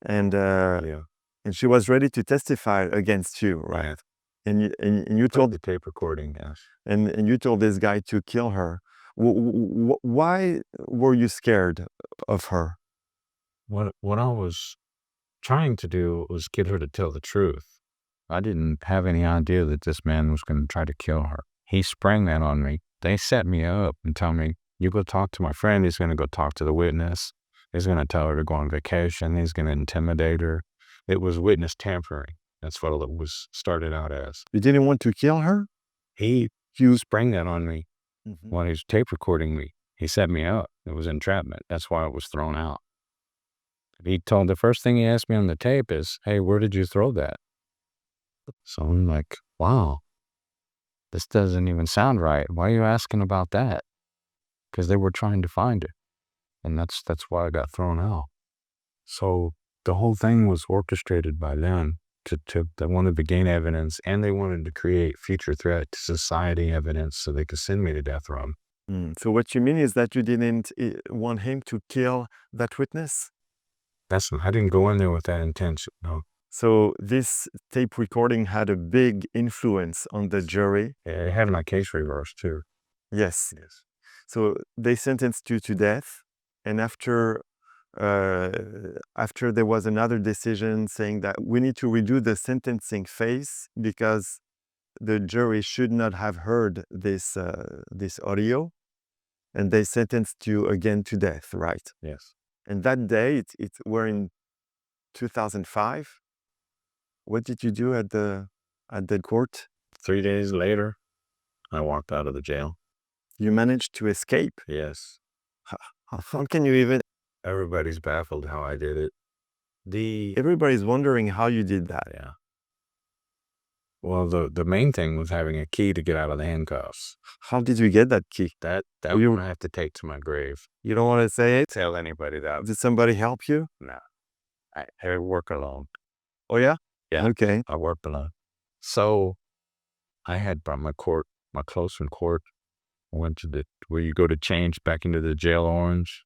[SPEAKER 2] and
[SPEAKER 1] Yeah.
[SPEAKER 2] and she was ready to testify against you, right?
[SPEAKER 1] Right.
[SPEAKER 2] And you
[SPEAKER 1] Told
[SPEAKER 2] told
[SPEAKER 1] the tape recording, yes.
[SPEAKER 2] and you told this guy to kill her. Why were you scared of her?
[SPEAKER 1] What I was trying to do was get her to tell the truth. I didn't have any idea that this man was going to try to kill her. He sprang that on me. They set me up and tell me, "You go talk to my friend. He's going to go talk to the witness. He's going to tell her to go on vacation. He's going to intimidate her." It was witness tampering. That's what it was started out as.
[SPEAKER 2] You didn't want to kill her?
[SPEAKER 1] He sprang that on me while he was tape recording me. He set me up. It was entrapment. That's why it was thrown out. The first thing he asked me on the tape is, "Hey, where did you throw that?" So I'm like, wow, this doesn't even sound right. Why are you asking about that? Because they were trying to find it. And that's why I got thrown out. So the whole thing was orchestrated by them. They wanted to gain evidence, and they wanted to create future threat to society evidence so they could send me to death row.
[SPEAKER 2] So what you mean is that you didn't want him to kill that witness?
[SPEAKER 1] I didn't go in there with that intention, no.
[SPEAKER 2] So this tape recording had a big influence on the jury.
[SPEAKER 1] It had my case reversed too.
[SPEAKER 2] Yes.
[SPEAKER 1] Yes.
[SPEAKER 2] So they sentenced you to death, and after there was another decision saying that we need to redo the sentencing phase because the jury should not have heard this audio, and they sentenced you again to death, right?
[SPEAKER 1] Yes.
[SPEAKER 2] And that day, we're in 2005. What did you do at the court?
[SPEAKER 1] 3 days later, I walked out of the jail.
[SPEAKER 2] You managed to escape.
[SPEAKER 1] Yes.
[SPEAKER 2] How can you even?
[SPEAKER 1] Everybody's baffled how I did it.
[SPEAKER 2] Everybody's wondering how you did that.
[SPEAKER 1] Yeah. Well, the main thing was having a key to get out of the handcuffs.
[SPEAKER 2] How did you get that key?
[SPEAKER 1] That
[SPEAKER 2] You-
[SPEAKER 1] one I have to take to my grave.
[SPEAKER 2] You don't want to say it?
[SPEAKER 1] Tell anybody that.
[SPEAKER 2] Did somebody help you?
[SPEAKER 1] No. I work alone.
[SPEAKER 2] Oh yeah?
[SPEAKER 1] Yeah.
[SPEAKER 2] Okay.
[SPEAKER 1] I work alone. So I had brought my clothes from court. I went to where you go to change back into the jail orange.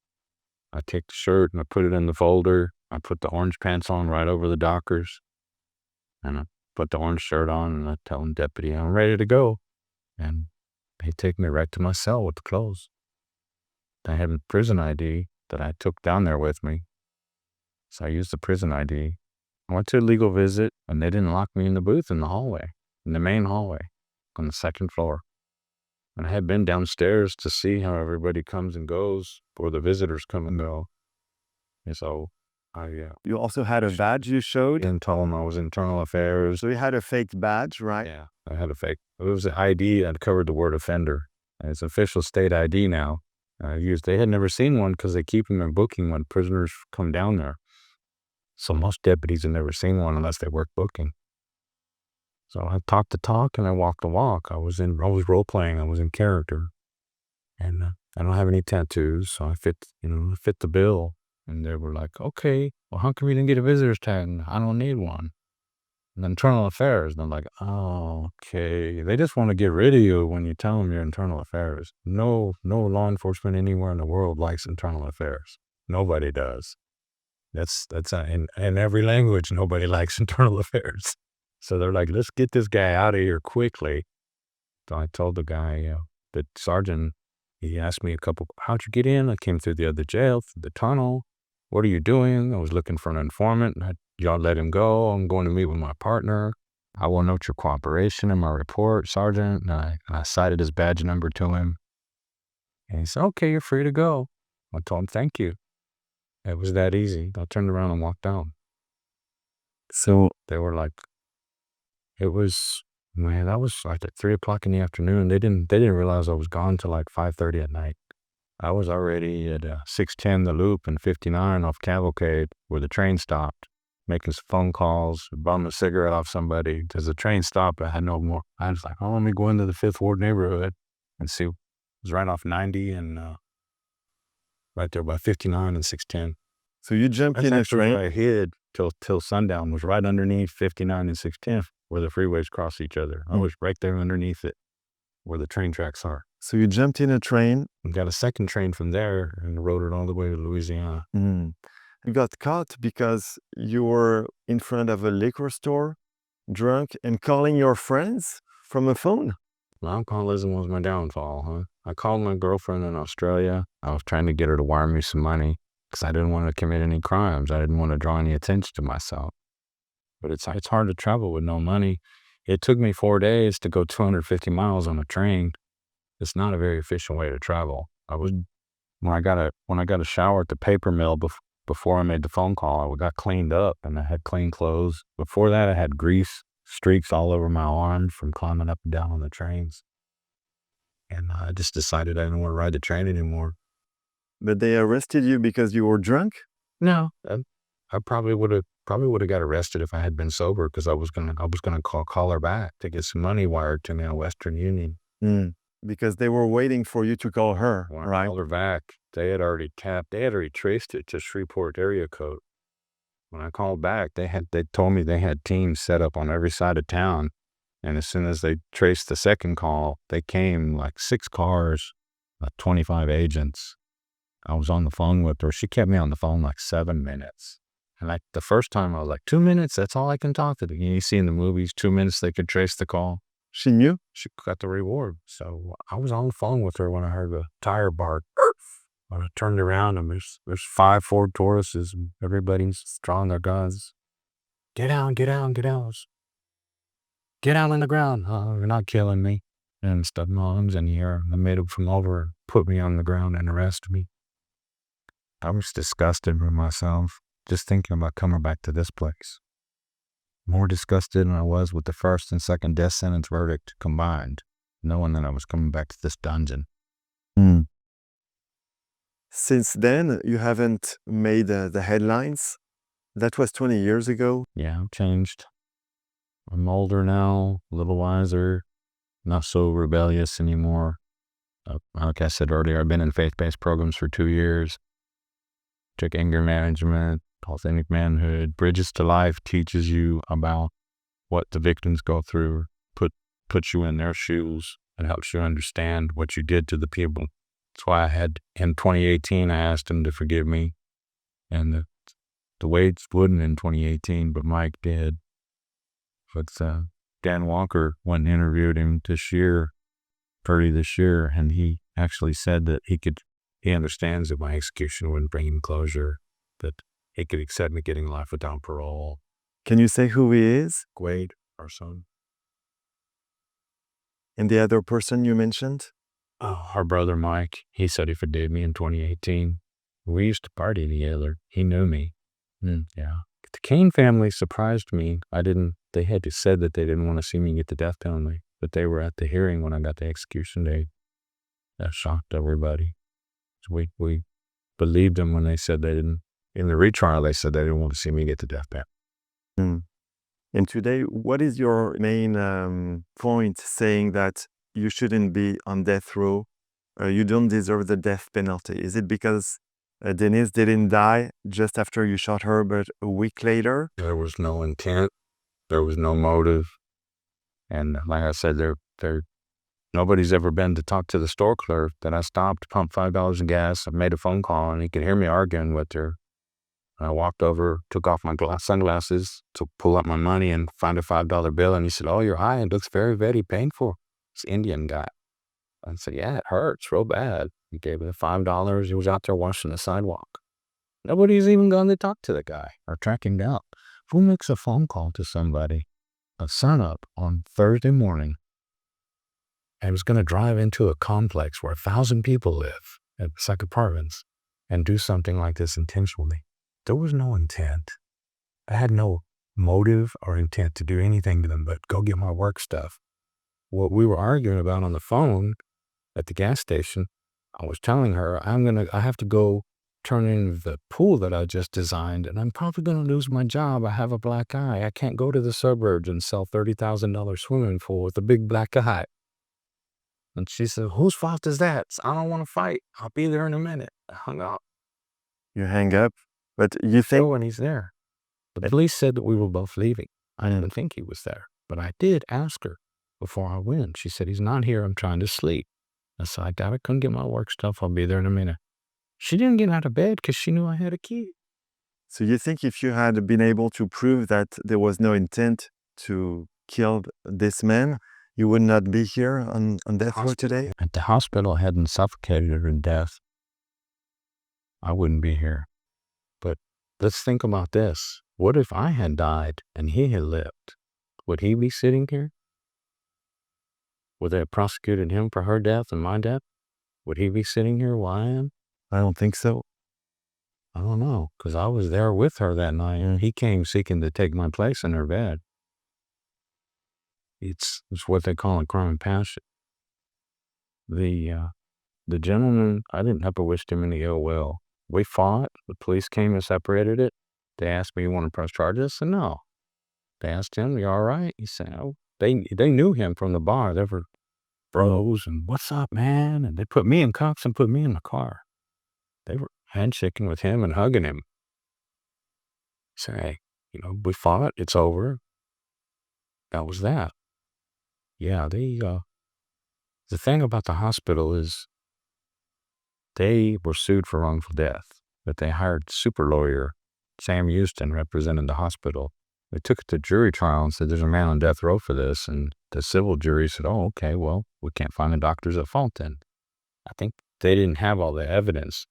[SPEAKER 1] I take the shirt and I put it in the folder. I put the orange pants on right over the dockers. And I put the orange shirt on, and I tell the deputy I'm ready to go. And they take me right to my cell with the clothes. I had a prison ID that I took down there with me. So I used the prison ID. I went to a legal visit, and they didn't lock me in the booth in the main hallway on the second floor. And I had been downstairs to see how everybody comes and goes, or the visitors come and go. And so
[SPEAKER 2] You also had a badge you showed.
[SPEAKER 1] didn't tell them I was internal affairs.
[SPEAKER 2] So you had a fake badge, right?
[SPEAKER 1] Yeah, I had a fake. It was an ID that covered the word offender. And it's official state ID now. They had never seen one because they keep them in booking when prisoners come down there. So most deputies have never seen one unless they work booking. So I talked the talk and I walked the walk. I was role playing. I was in character. And I don't have any tattoos, so I fit the bill. And they were like, okay, well, how come you didn't get a visitor's tag? And I don't need one. And internal affairs. And I'm like, oh, okay. They just want to get rid of you when you tell them you're internal affairs. No law enforcement anywhere in the world likes internal affairs. Nobody does. That's in every language, nobody likes internal affairs. So they're like, let's get this guy out of here quickly. So I told the guy, the sergeant, he asked me how'd you get in? I came through the other jail, through the tunnel. What are you doing? I was looking for an informant. Y'all let him go. I'm going to meet with my partner. I will note your cooperation in my report, Sergeant. And I cited his badge number to him. And he said, okay, you're free to go. I told him, thank you. It was that easy. I turned around and walked out.
[SPEAKER 2] So
[SPEAKER 1] they were like, that was like at 3:00 in the afternoon. They didn't realize I was gone till like 5:30 at night. I was already at 610 the loop and 59 off Cavalcade where the train stopped, making some phone calls, bum a cigarette off somebody. As the train stopped, I had no more. I was like, let me go into the 5th Ward neighborhood and see. It was right off 90 and right there by 59 and 610.
[SPEAKER 2] So you jumped
[SPEAKER 1] That's
[SPEAKER 2] in a
[SPEAKER 1] actually
[SPEAKER 2] train?
[SPEAKER 1] where I hid till sundown, was right underneath 59 and 610 where the freeways cross each other. I was right there underneath it where the train tracks are.
[SPEAKER 2] So you jumped in a train?
[SPEAKER 1] And got a second train from there and rode it all the way to Louisiana.
[SPEAKER 2] You got caught because you were in front of a liquor store, drunk, and calling your friends from a phone?
[SPEAKER 1] Alcoholism was my downfall, huh? I called my girlfriend in Australia. I was trying to get her to wire me some money because I didn't want to commit any crimes. I didn't want to draw any attention to myself. But it's hard to travel with no money. It took me 4 days to go 250 miles on a train. It's not a very efficient way to travel. When I got a shower at the paper mill before I made the phone call, I got cleaned up and I had clean clothes. Before that, I had grease streaks all over my arms from climbing up and down on the trains. And I just decided I didn't want to ride the train anymore.
[SPEAKER 2] But they arrested you because you were drunk?
[SPEAKER 1] No, I probably would have got arrested if I had been sober because I was gonna call her back to get some money wired to me on Western Union.
[SPEAKER 2] Because they were waiting for you to call her,
[SPEAKER 1] When
[SPEAKER 2] right?
[SPEAKER 1] I called her back, they had already traced it to Shreveport area code. When I called back, they told me they had teams set up on every side of town. And as soon as they traced the second call, they came like 6 cars, 25 agents. I was on the phone with her. She kept me on the phone like 7 minutes. And like the first time I was like, 2 minutes, that's all I can talk to them. You see in the movies, 2 minutes, they could trace the call.
[SPEAKER 2] She knew?
[SPEAKER 1] She got the reward. So I was on the phone with her when I heard the tire bark. When I turned around and there's 5 Ford Tauruses and everybody's drawing their guns. Get out, get out, get out. Get out on the ground. You're not killing me. And stuff my arms in the air. I made them come over and put me on the ground and arrest me. I was disgusted with myself just thinking about coming back to this place. More disgusted than I was with the first and second death sentence verdict combined, knowing that I was coming back to this dungeon.
[SPEAKER 2] Since then, you haven't made the headlines. That was 20 years ago.
[SPEAKER 1] Yeah, I've changed. I'm older now, a little wiser, not so rebellious anymore. Like I said earlier, I've been in faith-based programs for 2 years. Took anger management, authentic manhood. Bridges to Life teaches you about what the victims go through, puts you in their shoes, and helps you understand what you did to the people. That's why in 2018, I asked him to forgive me. And the Waits wouldn't in 2018, but Mike did. But Dan Walker went and interviewed him early this year, and he actually said that he understands that my execution wouldn't bring him closure, that he could accept me getting life without parole.
[SPEAKER 2] Can you say who he is?
[SPEAKER 1] Wade, our son.
[SPEAKER 2] And the other person you mentioned?
[SPEAKER 1] Our brother Mike, he said he forgave me in 2018. We used to party together. He knew me. Yeah. The Kane family surprised me. They had said that they didn't want to see me get the death penalty, but they were at the hearing when I got the execution date. That shocked everybody. So we believed them when they said they didn't. In the retrial, they said they didn't want to see me get the death penalty.
[SPEAKER 2] And today, what is your main point saying that you shouldn't be on death row you don't deserve the death penalty? Is it because Denise didn't die just after you shot her, but a week later?
[SPEAKER 1] There was no intent. There was no motive. And like I said, nobody's ever been to talk to the store clerk that I stopped, pumped $5 in gas. I made a phone call, and he could hear me arguing with her. And I walked over, took off my sunglasses to pull out my money and find a $5 bill. And he said, "Oh, your eye, it looks very, very painful." It's an Indian guy. I said, "Yeah, it hurts real bad." He gave me the $5. He was out there washing the sidewalk. Nobody's even gone to talk to the guy or track him down. Who makes a phone call to somebody at sunup on Thursday morning and was going to drive into a complex where 1,000 people live at Psych Apartments and do something like this intentionally? There was no intent. I had no motive or intent to do anything to them but go get my work stuff. What we were arguing about on the phone at the gas station, I was telling her, I have to go turn in the pool that I just designed, and I'm probably going to lose my job. I have a black eye. I can't go to the suburbs and sell $30,000 swimming pool with a big black eye. And she said, "Whose fault is that? I don't want to fight. I'll be there in a minute." I hung up.
[SPEAKER 2] You hang up, but you think...
[SPEAKER 1] When he's there. The police said that we were both leaving. I didn't think he was there, but I did ask her before I went. She said, "He's not here. I'm trying to sleep." I said, "I gotta come get my work stuff. I'll be there in a minute." She didn't get out of bed because she knew I had a key.
[SPEAKER 2] So you think if you had been able to prove that there was no intent to kill this man, you would not be here on death row today?
[SPEAKER 1] If the hospital hadn't suffocated her to death, I wouldn't be here. But let's think about this. What if I had died and he had lived? Would he be sitting here? Would they have prosecuted him for her death and my death? Would he be sitting here while I am?
[SPEAKER 2] I don't think so.
[SPEAKER 1] I don't know, because I was there with her that night, and he came seeking to take my place in her bed. It's what they call a crime of passion. The gentleman, I didn't ever wish him any ill will. We fought. The police came and separated it. They asked me, "You want to press charges?" I said, "No." They asked him, "You all right?" He said, "Oh." They knew him from the bar. They were bros, and "What's up, man?" And they put me in cuffs and put me in the car. They were handshaking with him and hugging him. Say, "Hey, we fought. It's over." That was that. Yeah, the thing about the hospital is they were sued for wrongful death, but they hired super lawyer Sam Houston represented the hospital. They took it to jury trial and said, "There's a man on death row for this." And the civil jury said, "Oh, okay, well, we can't find the doctors at fault then." I think they didn't have all the evidence.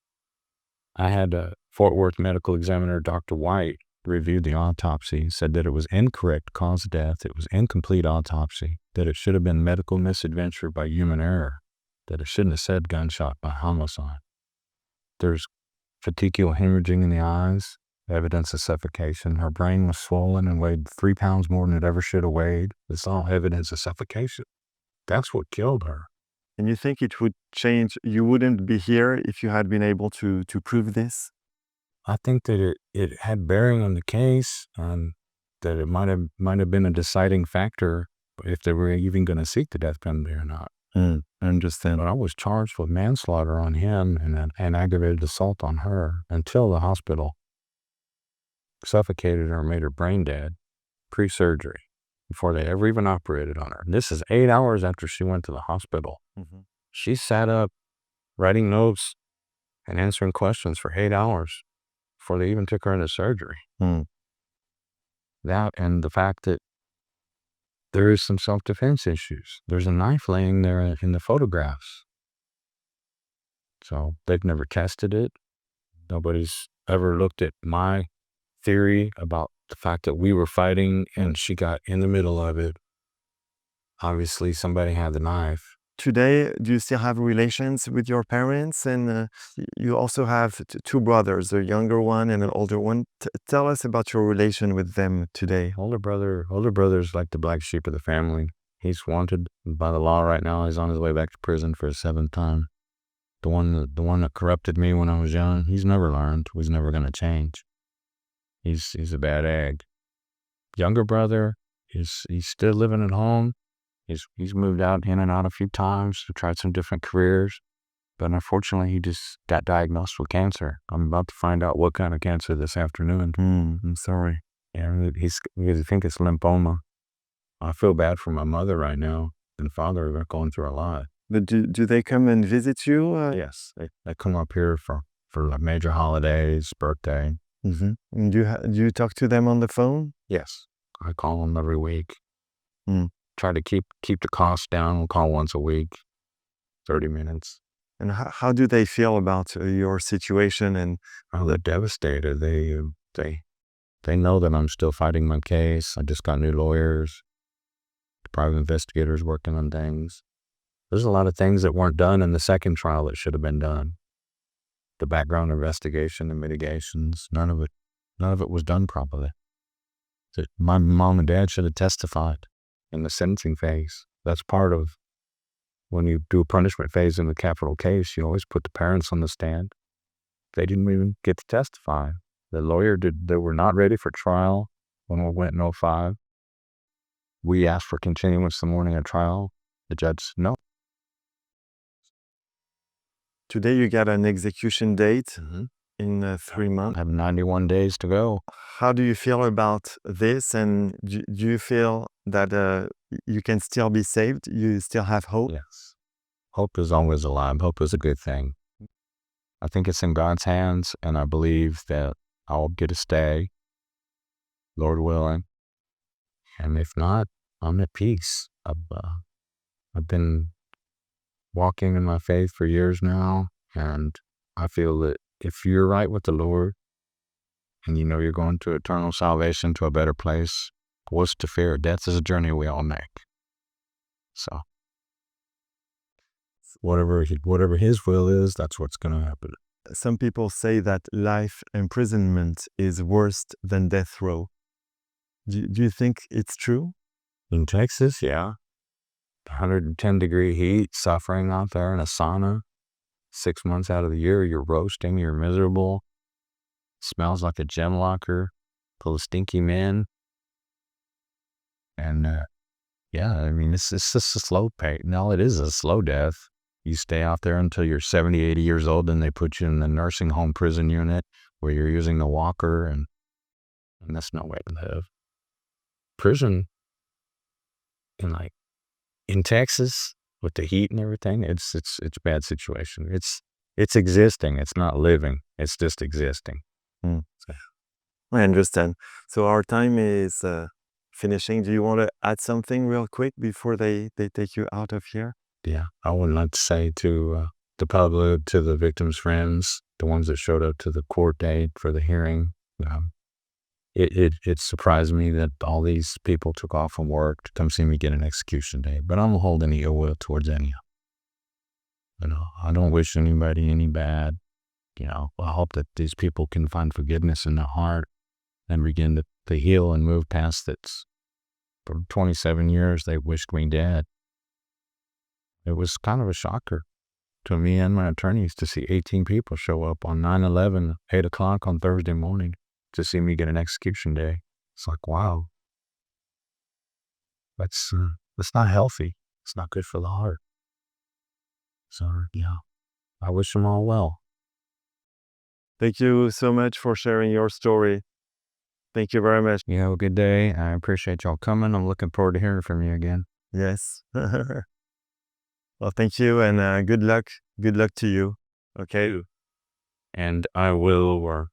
[SPEAKER 1] I had a Fort Worth medical examiner, Dr. White, reviewed the autopsy, said that it was incorrect cause of death, it was incomplete autopsy, that it should have been medical misadventure by human error, that it shouldn't have said gunshot by homicide. There's petechial hemorrhaging in the eyes, evidence of suffocation. Her brain was swollen and weighed 3 pounds more than it ever should have weighed. It's all evidence of suffocation. That's what killed her.
[SPEAKER 2] And you think it would change, you wouldn't be here if you had been able to prove this?
[SPEAKER 1] I think that it had bearing on the case, that it might have been a deciding factor if they were even going to seek the death penalty or not.
[SPEAKER 2] I understand.
[SPEAKER 1] But I was charged with manslaughter on him and aggravated assault on her until the hospital suffocated her, made her brain dead, pre-surgery, before they ever even operated on her. And this is 8 hours after she went to the hospital.
[SPEAKER 2] Mm-hmm.
[SPEAKER 1] She sat up writing notes and answering questions for 8 hours before they even took her into surgery. That and the fact that there is some self-defense issues. There's a knife laying there in the photographs. So they've never tested it. Nobody's ever looked at my theory about the fact that we were fighting and she got in the middle of it. Obviously, somebody had the knife.
[SPEAKER 2] Today, do you still have relations with your parents? And you also have two brothers, a younger one and an older one. Tell us about your relation with them today.
[SPEAKER 1] Older brother's like the black sheep of the family. He's wanted by the law right now. He's on his way back to prison for his 7th time. The one that corrupted me when I was young, he's never learned. He's never going to change. He's a bad egg. Younger brother he's still living at home. He's moved out in and out a few times, tried some different careers. But unfortunately, he just got diagnosed with cancer. I'm about to find out what kind of cancer this afternoon.
[SPEAKER 2] I'm sorry.
[SPEAKER 1] Yeah, I think it's lymphoma. I feel bad for my mother right now and father. They're going through a lot.
[SPEAKER 2] But do they come and visit you?
[SPEAKER 1] Yes, they come up here for like major holidays, birthday.
[SPEAKER 2] Mm-hmm. And do you talk to them on the phone?
[SPEAKER 1] Yes, I call them every week.
[SPEAKER 2] Mm.
[SPEAKER 1] Try to keep the cost down. We'll call once a week, 30 minutes.
[SPEAKER 2] And how do they feel about your situation? And
[SPEAKER 1] they're devastated. They know that I'm still fighting my case. I just got new lawyers, private investigators working on things. There's a lot of things that weren't done in the second trial that should have been done. The background investigation and mitigations, none of it was done properly. My mom and dad should have testified in the sentencing phase. That's part of when you do a punishment phase in the capital case, you always put the parents on the stand. They didn't even get to testify. The lawyer they were not ready for trial when we went in 2005. We asked for continuance the morning of trial. The judge said no.
[SPEAKER 2] Today you got an execution date in 3 months.
[SPEAKER 1] I have 91 days to go.
[SPEAKER 2] How do you feel about this? And do you feel that you can still be saved? You still have hope?
[SPEAKER 1] Yes. Hope is always alive. Hope is a good thing. I think it's in God's hands, and I believe that I'll get a stay, Lord willing. And if not, I'm at peace. I've been walking in my faith for years now, and I feel that if you're right with the Lord, and you know you're going to eternal salvation, to a better place, what's to fear? Death is a journey we all make. So whatever his will is, that's what's going to happen.
[SPEAKER 2] Some people say that life imprisonment is worse than death row. Do you think it's true?
[SPEAKER 1] In Texas, yeah. 110-degree heat, suffering out there in a sauna. 6 months out of the year, you're roasting, you're miserable. Smells like a gem locker, full of stinky men. And yeah, I mean, it's just a slow pain. No, it is a slow death. You stay out there until you're 70, 80 years old, and they put you in the nursing home prison unit where you're using the walker, and that's no way to live. Prison, in Texas, with the heat and everything, it's a bad situation. It's existing. It's not living. It's just existing.
[SPEAKER 2] So, I understand. So our time is finishing. Do you want to add something real quick before they take you out of here?
[SPEAKER 1] Yeah, I would like to say to the public, to the victims' friends, the ones that showed up to the court date for the hearing, it surprised me that all these people took off from work to come see me get an execution day. But I don't hold any ill will towards any of them. I don't wish anybody any bad. I hope that these people can find forgiveness in their heart and begin to heal and move past it. For 27 years, they wished me dead. It was kind of a shocker to me and my attorneys to see 18 people show up on 9/11, 8 o'clock on Thursday morning to see me get an execution day. It's like, wow. That's not healthy. It's not good for the heart. So, yeah, I wish them all well.
[SPEAKER 2] Thank you so much for sharing your story. Thank you very much.
[SPEAKER 1] You have a good day. I appreciate y'all coming. I'm looking forward to hearing from you again.
[SPEAKER 2] Yes. Well, thank you, and good luck. Good luck to you. Okay.
[SPEAKER 1] And I will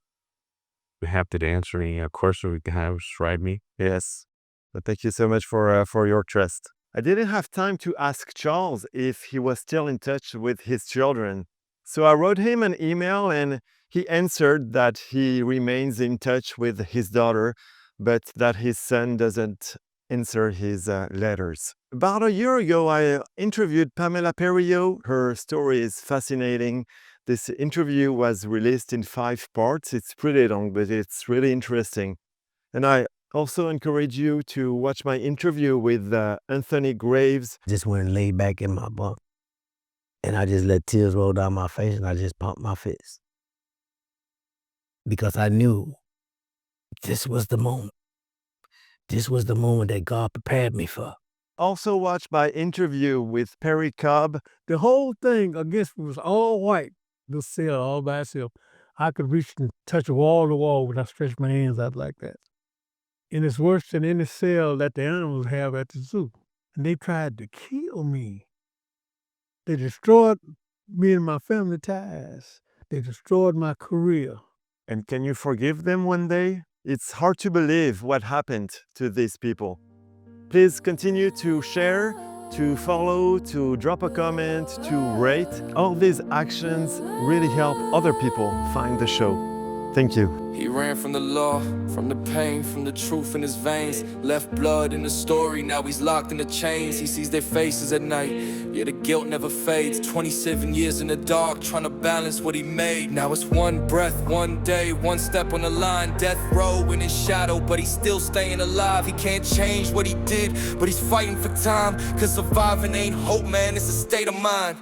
[SPEAKER 1] be happy to answer any questions we can have. Just write me.
[SPEAKER 2] Yes. But thank you so much for your trust. I didn't have time to ask Charles if he was still in touch with his children. So I wrote him an email, and he answered that he remains in touch with his daughter, but that his son doesn't answer his letters. About a year ago, I interviewed Pamela Perio. Her story is fascinating. This interview was released in 5 parts. It's pretty long, but it's really interesting. And I also encourage you to watch my interview with Anthony Graves.
[SPEAKER 4] Just went and laid back in my bunk, and I just let tears roll down my face, and I just pumped my fist. Because I knew this was the moment. This was the moment that God prepared me for.
[SPEAKER 2] also watch my interview with Perry Cobb.
[SPEAKER 5] The whole thing against me was all white. The cell all by itself. I could reach and touch wall to wall when I stretched my hands out like that. And it's worse than any cell that the animals have at the zoo. And they tried to kill me. They destroyed me and my family ties. They destroyed my career.
[SPEAKER 2] And can you forgive them one day? It's hard to believe what happened to these people. Please continue to share, to follow, to drop a comment, to rate. All these actions really help other people find the show. Thank you.
[SPEAKER 3] He ran from the law, from the pain, from the truth in his veins. Left blood in the story, now he's locked in the chains. He sees their faces at night, yeah, the guilt never fades. 27 years in the dark, trying to balance what he made. Now it's one breath, one day, one step on the line. Death row in his shadow, but he's still staying alive. He can't change what he did, but he's fighting for time. Cause surviving ain't hope, man, it's a state of mind.